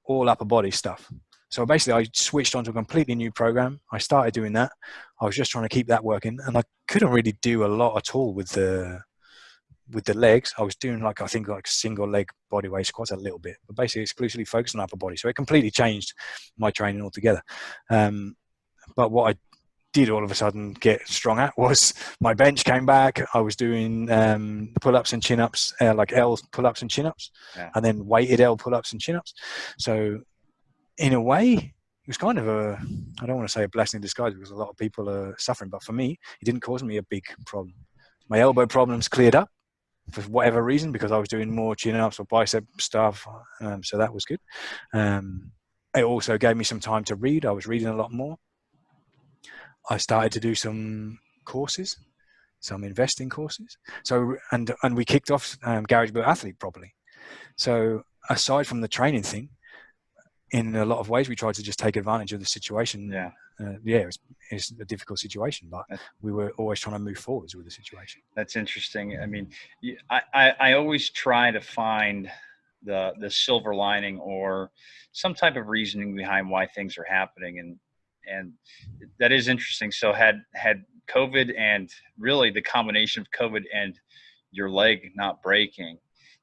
all upper body stuff. So basically I switched onto a completely new program. I started doing that. I was just trying to keep that working, and I couldn't really do a lot at all with the legs. I was doing I think single leg body weight squats a little bit, but basically exclusively focused on upper body. So it completely changed my training altogether. But what I did all of a sudden get strong at was my bench came back. I was doing pull-ups and chin-ups, like L pull-ups and chin-ups, and then weighted L pull-ups and chin-ups. So in a way, it was kind of I don't want to say a blessing in disguise, because a lot of people are suffering, but for me, it didn't cause me a big problem. My elbow problems cleared up. for whatever reason, because I was doing more chin-ups or bicep stuff. So that was good. It also gave me some time to read. I was reading a lot more. I started to do some courses, some investing courses. So, and we kicked off Garage Built Athlete properly. So aside from the training thing, in a lot of ways, we tried to just take advantage of the situation. Yeah. It's a difficult situation, but we were always trying to move forwards with the situation. That's interesting. I mean, I always try to find the silver lining or some type of reasoning behind why things are happening, and that is interesting. So had COVID and really the combination of COVID and your leg not breaking,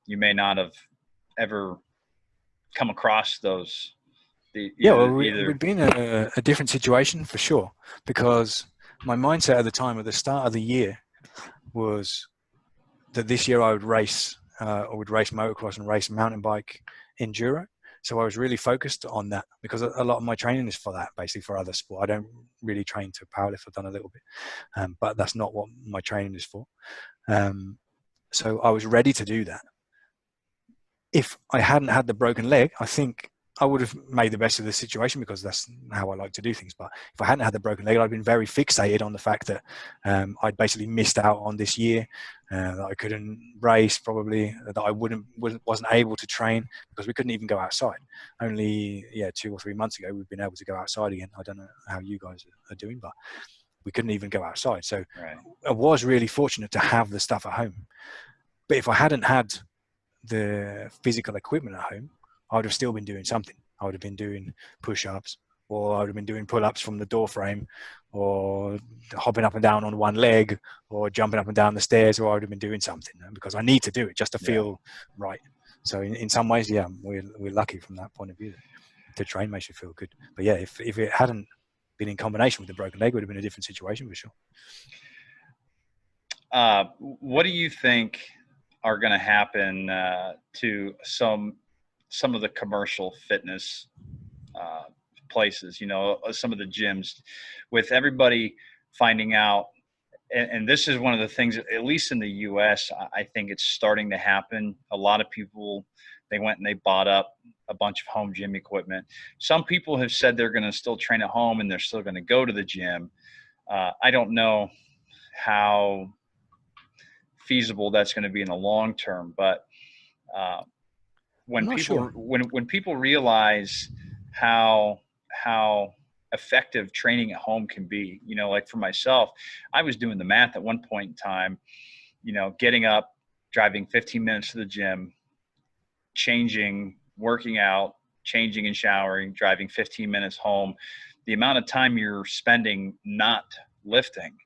you may not have ever come across those. We'd been in a different situation for sure, because my mindset at the time, at the start of the year, was that this year I would race motocross and race mountain bike enduro. So I was really focused on that, because a lot of my training is for that, basically for other sport. I don't really train to powerlift. I've done a little bit, but that's not what my training is for. So I was ready to do that. If I hadn't had the broken leg, I think I would have made the best of the situation, because that's how I like to do things. But if I hadn't had the broken leg, I'd been very fixated on the fact that I'd basically missed out on this year, that I couldn't race, probably, that I wasn't able to train because we couldn't even go outside. Only 2 or 3 months ago, we've been able to go outside again. I don't know how you guys are doing, but we couldn't even go outside. So I was really fortunate to have the stuff at home. But if I hadn't had the physical equipment at home, I would have still been doing something. I would have been doing push-ups, or I would have been doing pull-ups from the door frame, or hopping up and down on one leg, or jumping up and down the stairs, or I would have been doing something, because I need to do it just to feel right. So in some ways, we're lucky from that point of view. To train makes you feel good. But if it hadn't been in combination with the broken leg, it would have been a different situation for sure. What do you think are going to happen to some of the commercial fitness places, some of the gyms, with everybody finding out, and this is one of the things, at least in the US, I think it's starting to happen. A lot of people, they went and they bought up a bunch of home gym equipment. Some people have said they're going to still train at home and they're still going to go to the gym. I don't know how feasible that's going to be in the long term, but when people realize how effective training at home can be, like for myself, I was doing the math at one point in time, getting up, driving 15 minutes to the gym, changing, working out, changing and showering, driving 15 minutes home. The amount of time you're spending not lifting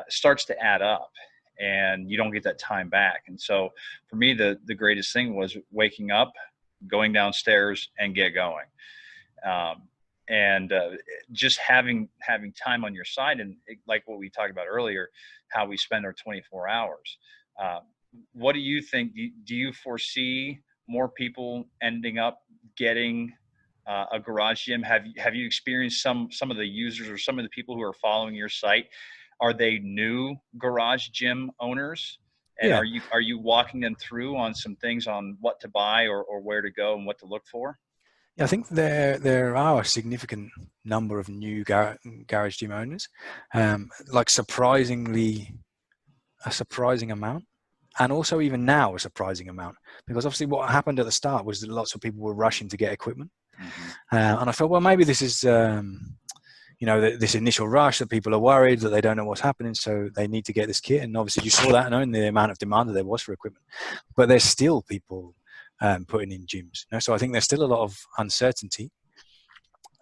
starts to add up, and you don't get that time back. And so for me, the greatest thing was waking up, going downstairs, and get going. Just having time on your side, and like what we talked about earlier, how we spend our 24 hours. What do you think? Do you foresee more people ending up getting a garage gym? Have you experienced some of the users or some of the people who are following your site? Are they new garage gym owners? And are you walking them through on some things on what to buy or where to go and what to look for? Yeah, I think there are a significant number of new garage gym owners, like a surprising amount, and also even now a surprising amount, because obviously what happened at the start was that lots of people were rushing to get equipment, and I thought, well, maybe this is this initial rush, that people are worried that they don't know what's happening, so they need to get this kit. And obviously you saw that in the amount of demand that there was for equipment. But there's still people putting in gyms. So I think there's still a lot of uncertainty,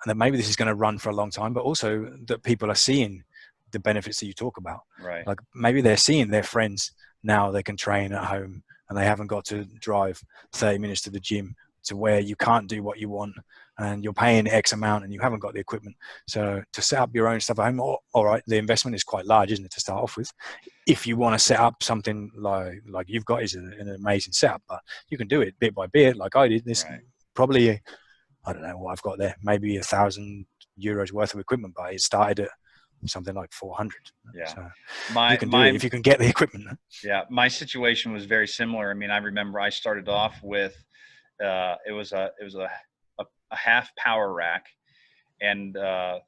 and that maybe this is going to run for a long time, but also that people are seeing the benefits that you talk about. Right. Like maybe they're seeing their friends now, they can train at home and they haven't got to drive 30 minutes to the gym, to where you can't do what you want and you're paying X amount and you haven't got the equipment. So to set up your own stuff at home, all right, the investment is quite large, isn't it, to start off with? If you want to set up something like you've got, is an amazing setup, but you can do it bit by bit, like I did. This probably, I don't know what I've got there, maybe €1,000 worth of equipment, but it started at something like 400. Yeah. So you My can do it my if you can get the equipment. Yeah, my situation was very similar. I mean, I remember I started off with it was a half power rack and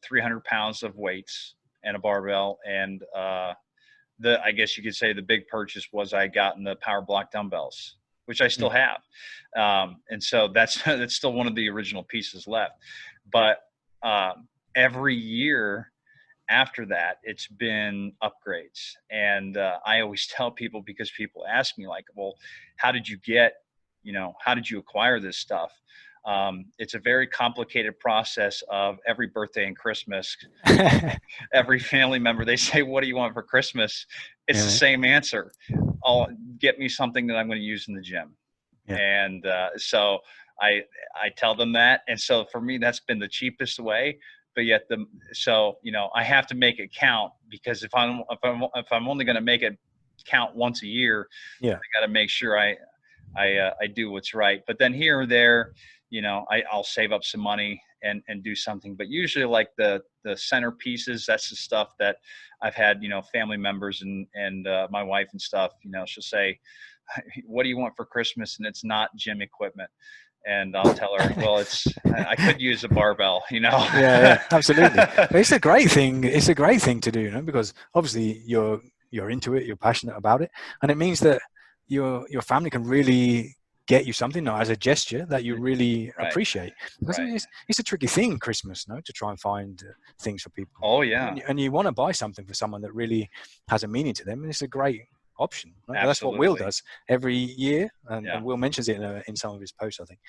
300 pounds of weights and a barbell, and the I guess you could say the big purchase was I got in the power block dumbbells, which I still Mm. have, and so that's that's still one of the original pieces left. But every year after that, it's been upgrades. And I always tell people, because people ask me, like, well, how did you get, how did you acquire this stuff? It's a very complicated process of every birthday and Christmas, every family member, they say, what do you want for Christmas? It's the Yeah, same answer. I'll get me something that I'm going to use in the gym. yeah. And so I I tell them that, and so for me that's been the cheapest way. But yet I have to make it count, because if I'm only going to make it count once a year, Yeah. I got to make sure I do what's right. But then here or there, I'll save up some money and do something. But usually, like the centerpieces, that's the stuff that I've had, family members and my wife and stuff. She'll say, "What do you want for Christmas?" And it's not gym equipment. And I'll tell her, "Well, I could use a barbell, you know." Yeah, yeah, absolutely. But it's a great thing. It's a great thing to do, because obviously you're into it, you're passionate about it, and it means that your family can really get you something as a gesture that you really Right, appreciate. Because right. it's a tricky thing, Christmas, no, to try and find things for people, Oh yeah, and you want to buy something for someone that really has a meaning to them, and it's a great option. Right? That's what Will absolutely. does every year, and, Yeah. and Will mentions it in some of his posts, I think,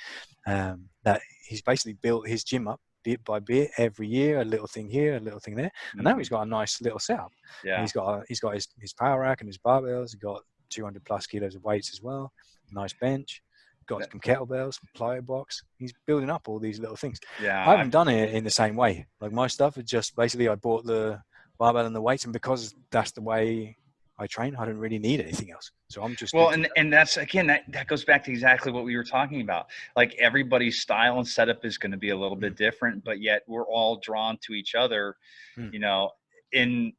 that he's basically built his gym up bit by bit every year, a little thing here, a little thing there, and now he's Mhm. got a nice little setup. And Yeah. he's got his power rack and his barbells. He's got 200 plus kilos of weights as well. Nice bench. Got That- some kettlebells, plyo box. He's building up all these little things. Yeah. I haven't done it in the same way. Like my stuff is just basically I bought the barbell and the weights, and because that's the way I train, I don't really need anything else. So I'm just Well, good to and go. and that's, again, that goes back to exactly what we were talking about. Like, everybody's style and setup is going to be a little bit Mm, different, but yet we're all drawn to each other, mm, you know, in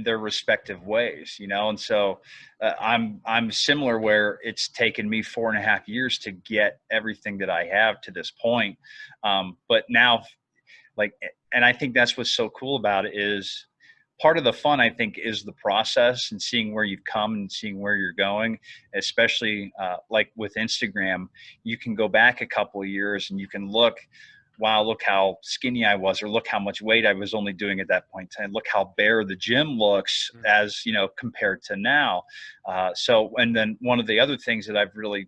their respective ways, and so I'm similar, where it's taken me 4.5 years to get everything that I have to this point. But now, like, and I think that's what's so cool about it, is part of the fun, I think, is the process and seeing where you've come and seeing where you're going. Especially like with Instagram, you can go back a couple of years and you can look, wow, look how skinny I was, or look how much weight I was only doing at that point, and look how bare the gym looks, mm. as compared to now. And then one of the other things that I've really,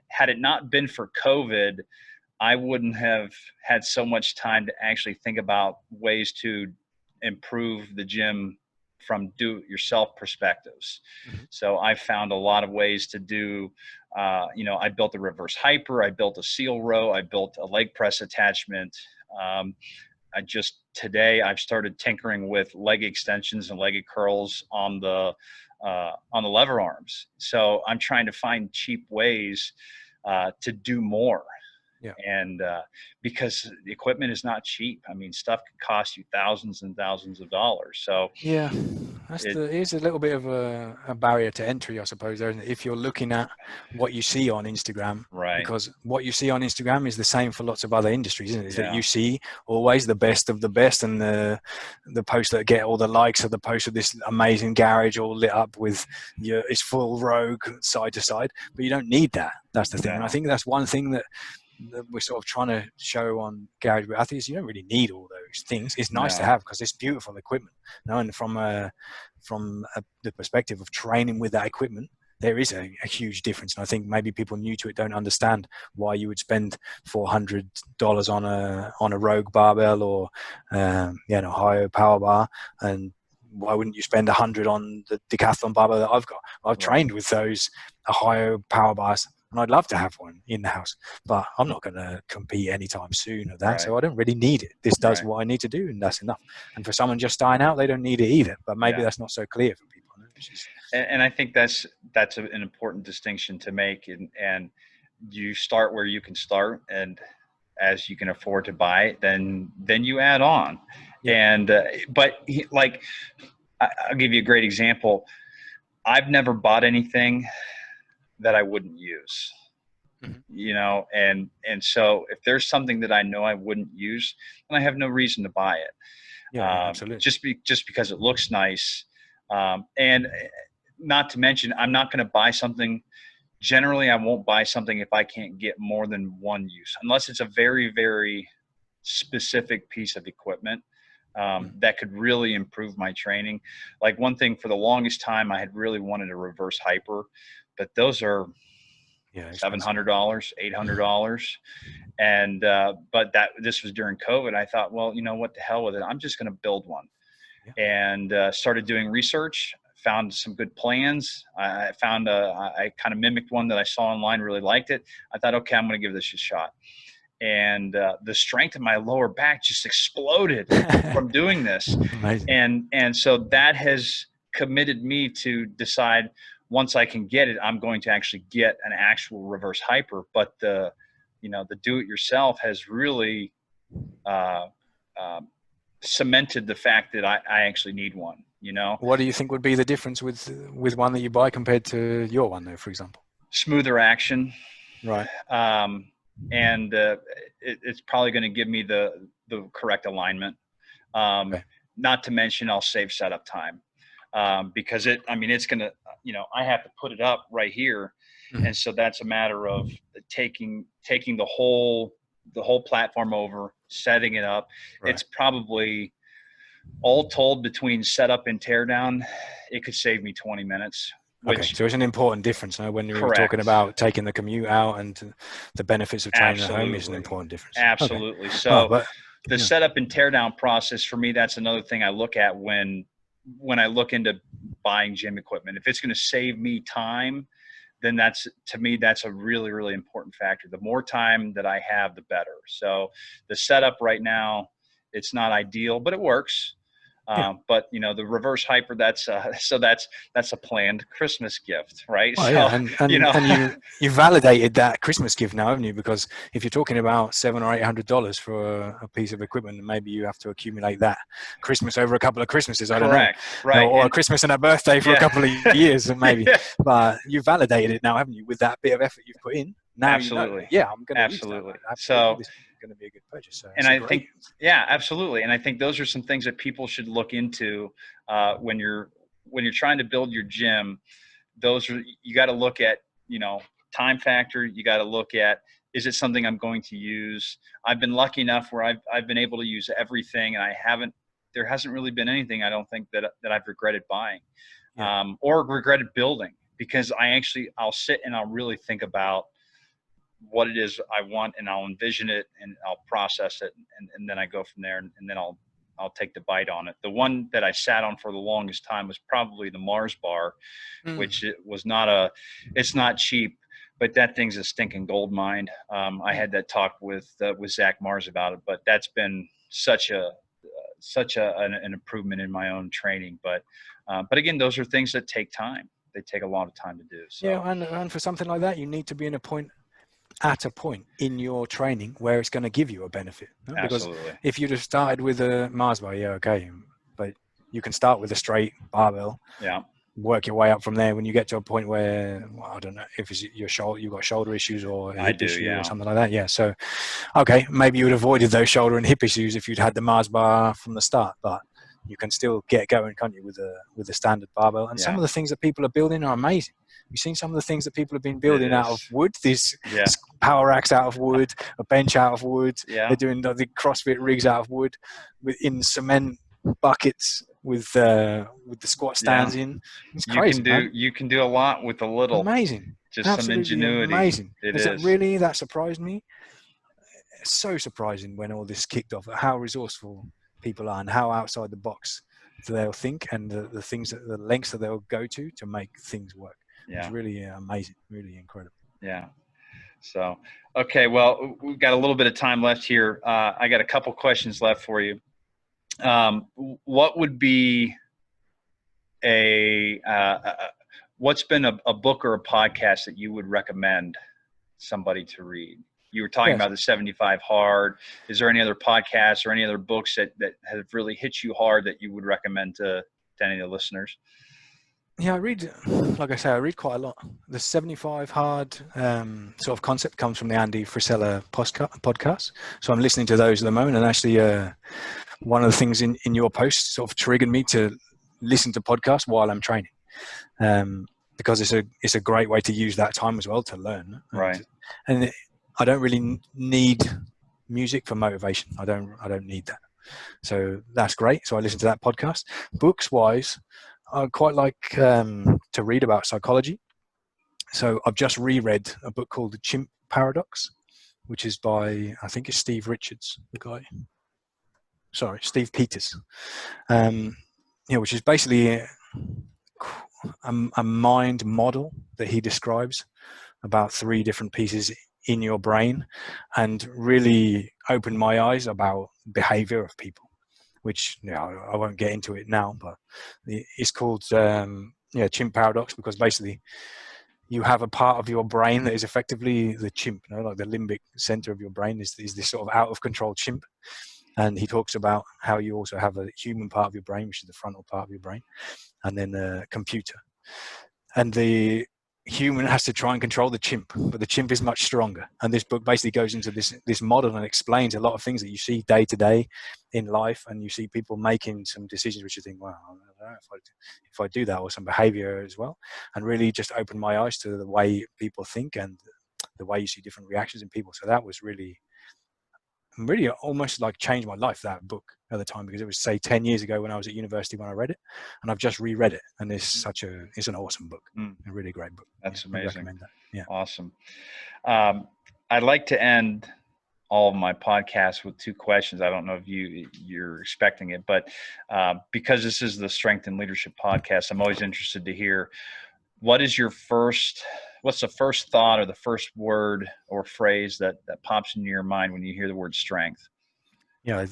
had it not been for COVID, I wouldn't have had so much time to actually think about ways to improve the gym from do-it-yourself perspectives. Mhm. So I found a lot of ways to do. I built a reverse hyper, I built a seal row, I built a leg press attachment. Um, I've started tinkering with leg extensions and leg curls on the lever arms. So I'm trying to find cheap ways to do more. Yeah. And because the equipment is not cheap. I mean, stuff could cost you thousands and thousands of dollars. So Yeah, it it is a little bit of a barrier to entry, I suppose, there, isn't it? If you're looking at what you see on Instagram, right. because what you see on Instagram is the same for lots of other industries, isn't it? Is that Yeah. you see always the best of the best, and the posts that get all the likes are the posts of this amazing garage all lit up with it's full rogue side to side, but you don't need that. That's the thing, and I No. think that's one thing that we're sort of trying to show on Garage Wheel Athletes. You don't really need all those things. It's nice to No. have because it's beautiful equipment. And the perspective of training with that equipment, there is a huge difference. And I think maybe people new to it don't understand why you would spend $400 on a Rogue barbell or Ohio power bar, and why wouldn't you spend 100 on the Decathlon barbell that I've got? I've Right. trained with those Ohio power bars, and I'd love to have one in the house, but I'm not going to compete anytime soon of that. Right. So I don't really need it. This does Right. what I need to do, and that's enough. And for someone just starting out, they don't need it either. But maybe Yeah. that's not so clear for people. And I think that's an important distinction to make. And you start where you can start, and as you can afford to buy it, then you add on. Yeah. And like I'll give you a great example. I've never bought anything that I wouldn't use. Mhm. And so if there's something that I know I wouldn't use, then I have no reason to buy it. Yeah, yeah, absolutely. Just because it looks nice. And not to mention, I'm not going to buy something. Generally, I won't buy something if I can't get more than one use, unless it's a very, very specific piece of equipment Mhm. that could really improve my training. Like one thing for the longest time, I had really wanted a reverse hyper, but those are Yeah, expensive. $700, $800. And but this was during COVID. I thought, well, what the hell with it? I'm just going to build one, Yeah. and started doing research. Found some good plans. I kind of mimicked one that I saw online. Really liked it. I thought, okay, I'm going to give this a shot. And the strength of my lower back just exploded from doing this, Amazing. and so that has committed me to decide once I can get it, I'm going to actually get an actual reverse hyper. But the do-it-yourself has really uh, um, cemented the fact that I actually need one. What do you think would be the difference with one that you buy compared to your one, though, for example? Smoother action, Right. um, and it's probably going to give me the correct alignment. Um, Okay. Not to mention, I'll save setup time because it's going to, I have to put it up right here, Mhm. and so that's a matter of taking the whole platform over, setting it up. Right. It's probably all told between setup and teardown, it could save me 20 minutes, Okay, which so it's an important difference. No? When you're talking correct. about taking the commute out and the benefits of training at home, is an Absolutely. important difference. Okay. Absolutely. Oh, So but the yeah, setup and teardown process for me, that's another thing I look at when I look into buying gym equipment. If it's going to save me time, then to me, that's a really, really important factor. The more time that I have, the better. So the setup right now, it's not ideal, but it works. yeah. But the reverse hyper, that's a planned Christmas gift, right? Oh So yeah, and you and know, and you validated that Christmas gift now, haven't you? Because if you're talking about $700 or $800 for a piece of equipment, and maybe you have to accumulate that Christmas over a couple of Christmases. I don't know, correct, right? or a And Christmas and a birthday for a yeah, couple of years, maybe. yeah, But you validated it now, haven't you? With that bit of effort you've put in, now you know. absolutely, Yeah, I'm going to use that. absolutely. Absolutely, So, this is going to be a good purchase. So and it's a I great. think, yeah, absolutely. And I think those are some things that people should look into when you're trying to build your gym. You got to look at, time factor. You got to look at, is it something I'm going to use? I've been lucky enough where I've been able to use everything, and there hasn't really been anything I don't think that I've regretted buying, Yeah, or regretted building, because I'll sit and I'll really think about what it is I want, and I'll envision it, and I'll process it, and then I go from there, and then I'll take the bite on it. The one that I sat on for the longest time was probably the Mars bar, mm, which it's not cheap, but that thing's a stinking gold mine. I mm. had that talk with Zach Mars about it, but that's been such an improvement in my own training. But again, those are things that take time. They take a lot of time to do. Yeah, So and for something like that, you need to be at a point in your training where it's going to give you a benefit. No? Because absolutely, if you'd have started with a Mars bar, yeah, okay, but you can start with a straight barbell, yeah, work your way up from there. When you get to a point where, well, I don't know if it's your shoulder, you've got shoulder issues or a I hip do. issue or Yeah, something like that. Yeah, so okay, maybe you would have avoided those shoulder and hip issues if you'd had the Mars bar from the start, but you can still get going, can't you, with a standard barbell? And some yeah, of the things that people are building are amazing. You've seen some of the things that people have been it building out of is. wood. These Yeah, power racks out of wood, a bench out of wood. They're yeah, doing the CrossFit rigs out of wood, in cement buckets with the squat yeah. stands in. It's You crazy, can do man. you can do a lot with a little. Amazing, Just some absolutely ingenuity. amazing. It Is that is. really that surprised me? It's so surprising when all this kicked off. How resourceful people are and how outside the box they'll think, and the lengths that they'll go to make things work. It's Yeah, really amazing, really incredible. yeah. So, okay. Well, we've got a little bit of time left here. I got a couple questions left for you. What would be a what's been a book or a podcast that you would recommend somebody to read? You were talking Yes. about the 75 Hard. Is there any other podcasts or any other books that have really hit you hard that you would recommend to any of the listeners? Yeah, I read, like I say, I read quite a lot. The 75 Hard sort of concept comes from the Andy Frisella podcast. So I'm listening to those at the moment. And actually, one of the things in your post sort of triggered me to listen to podcasts while I'm training, because it's a great way to use that time as well to learn. Right. And I don't really need music for motivation. I don't need that. So that's great. So I listen to that podcast. Books wise, I quite like to read about psychology. So I've just reread a book called The Chimp Paradox, which is by, I think it's Steve Richards, the guy. Sorry, Steve Peters. Which is basically a mind model that he describes about 3 different pieces in your brain, and really opened my eyes about behavior of people, which I won't get into it now, but it's called chimp paradox, because basically you have a part of your brain that is effectively the chimp, like the limbic center of your brain is this sort of out of control chimp. And he talks about how you also have a human part of your brain, which is the frontal part of your brain, and then a computer. And the human has to try and control the chimp, but the chimp is much stronger. And this book basically goes into this model and explains a lot of things that you see day to day in life, and you see people making some decisions which you think, wow, I don't know if I do that, or some behavior as well, and really just opened my eyes to the way people think and the way you see different reactions in people. So that was really almost like changed my life, that book, at the time, because it was, say, 10 years ago when I was at university when I read it, and I've just reread it, and it's an awesome book. A really great book. That's amazing. I recommend that. Yeah. Awesome. I'd like to end all of my podcasts with 2 questions. I don't know if you're expecting it, but because this is the Strength and Leadership podcast, I'm always interested to hear what's the first thought or the first word or phrase that pops into your mind when you hear the word strength? Yeah,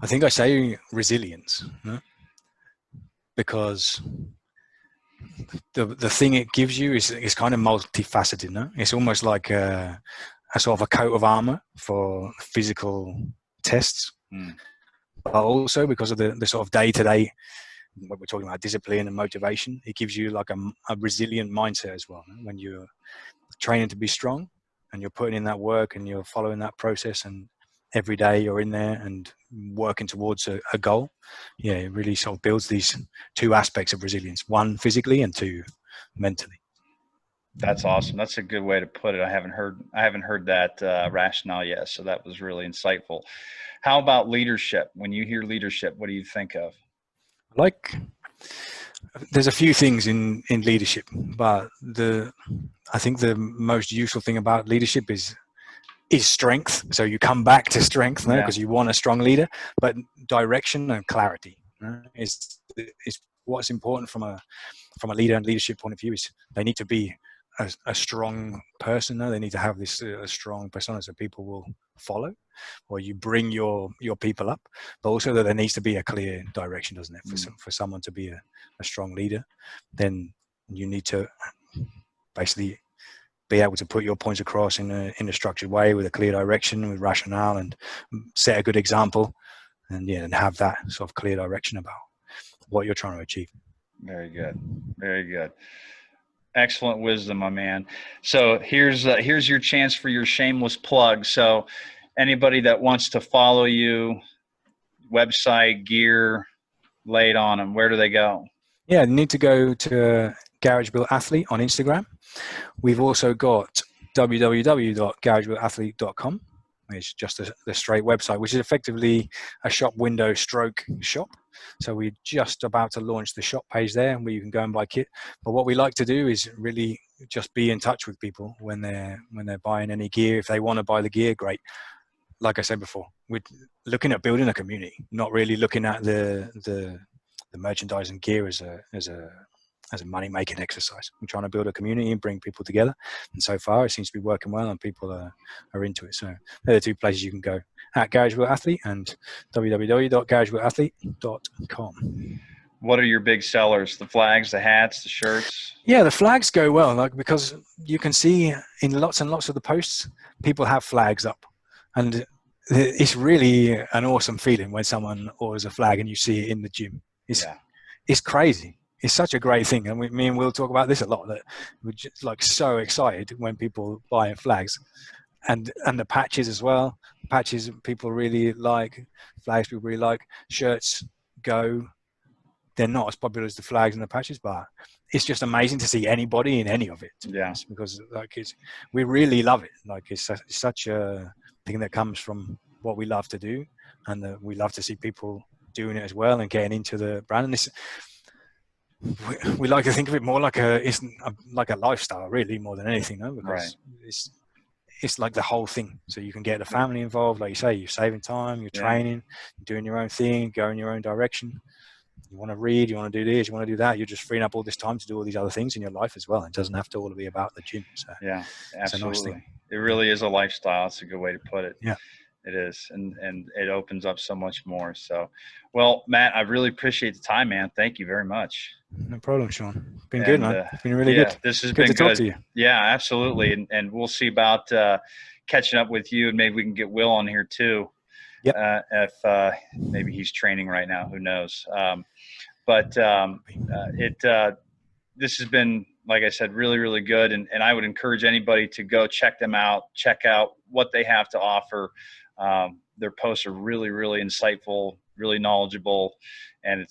I think I say resilience, because the thing it gives you is kind of multifaceted. No? It's almost like a sort of a coat of armor for physical tests, but also because of the sort of day-to-day, when we're talking about discipline and motivation, it gives you like a resilient mindset as well. When you're training to be strong and you're putting in that work and you're following that process, and every day you're in there and working towards a goal, it really sort of builds these 2 aspects of resilience: 1 physically and 2 mentally. That's awesome. That's a good way to put it. I haven't heard that rationale yet, so that was really insightful. How about leadership? When you hear leadership, what do you think of? There's a few things in leadership, but I think the most useful thing about leadership is strength. So you come back to strength, because you want a strong leader, but direction and clarity is what's important from a leader and leadership point of view. Is they need to be a strong person. They need to have this strong persona so people will follow, or you bring your people up, but also that there needs to be a clear direction, doesn't it? For someone to be a strong leader, then you need to basically be able to put your points across in a structured way, with a clear direction, with rationale, and set a good example, and have that sort of clear direction about what you're trying to achieve. Very good. Very good. Excellent wisdom, my man. So here's your chance for your shameless plug. So anybody that wants to follow you, website, gear, lay it on them. Where do they go? Yeah, you need to go to Garage Built Athlete on Instagram. We've also got www.garagebuiltathlete.com. It's just the straight website, which is effectively a shop window stroke shop. So we're just about to launch the shop page there, where you can go and buy kit. But what we like to do is really just be in touch with people when they're buying any gear. If they want to buy the gear, great. Like I said before, we're looking at building a community, not really looking at the merchandising gear as a money-making exercise. We're trying to build a community and bring people together. And so far, it seems to be working well, and people are into it. So they're the 2 places you can go: at Garage Built Athlete and www.garagebuiltathlete.com. What are your big sellers? The flags, the hats, the shirts? Yeah, the flags go well, like, because you can see in lots and lots of the posts, people have flags up, and it's really an awesome feeling when someone orders a flag and you see it in the gym. It's crazy. It's such a great thing, and me and Will talk about this a lot. That we're just like so excited when people buy flags, and the patches as well. Patches people really like, flags people really like, shirts go. They're not as popular as the flags and the patches, but it's just amazing to see anybody in any of it. Yeah. Because like we really love it. Like it's such a thing that comes from what we love to do, and we love to see people doing it as well and getting into the brand. And this, we like to think of it more like like a lifestyle, really, more than anything, no? Because it's like the whole thing. So you can get the family involved, like you say, you're saving time, you're training, you're doing your own thing, going your own direction. You want to read, you want to do this, you want to do that. You're just freeing up all this time to do all these other things in your life as well. It doesn't have to all be about the gym. So yeah, absolutely. It's a nice thing. It really is a lifestyle. It's a good way to put it. Yeah, it is. And it opens up so much more. So, well, Matt, I really appreciate the time, man. Thank you very much. No problem, Sean. It's been good, man. It's been really good. This has good been to talk to you. Yeah, absolutely. And we'll see about catching up with you, and maybe we can get Will on here too. Yep. If maybe he's training right now, who knows? This has been, like I said, really, really good. And I would encourage anybody to go check them out, check out what they have to offer. Their posts are really, really insightful, really knowledgeable. And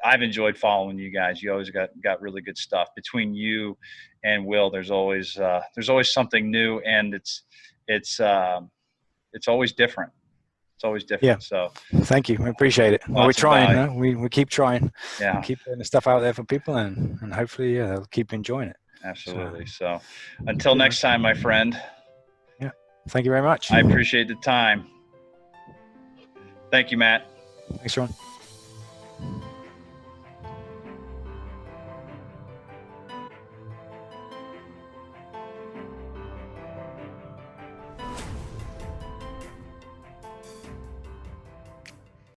I've enjoyed following you guys. You always got really good stuff. Between you and Will, there's always something new, and it's always different. It's always different. Yeah. So thank you. We appreciate it. Well, we're trying. Huh? We keep trying. Yeah. We keep putting the stuff out there for people, and hopefully they'll keep enjoying it. Absolutely. So until next time, my friend. Yeah. Thank you very much. I appreciate the time. Thank you, Matt. Thanks, Sean.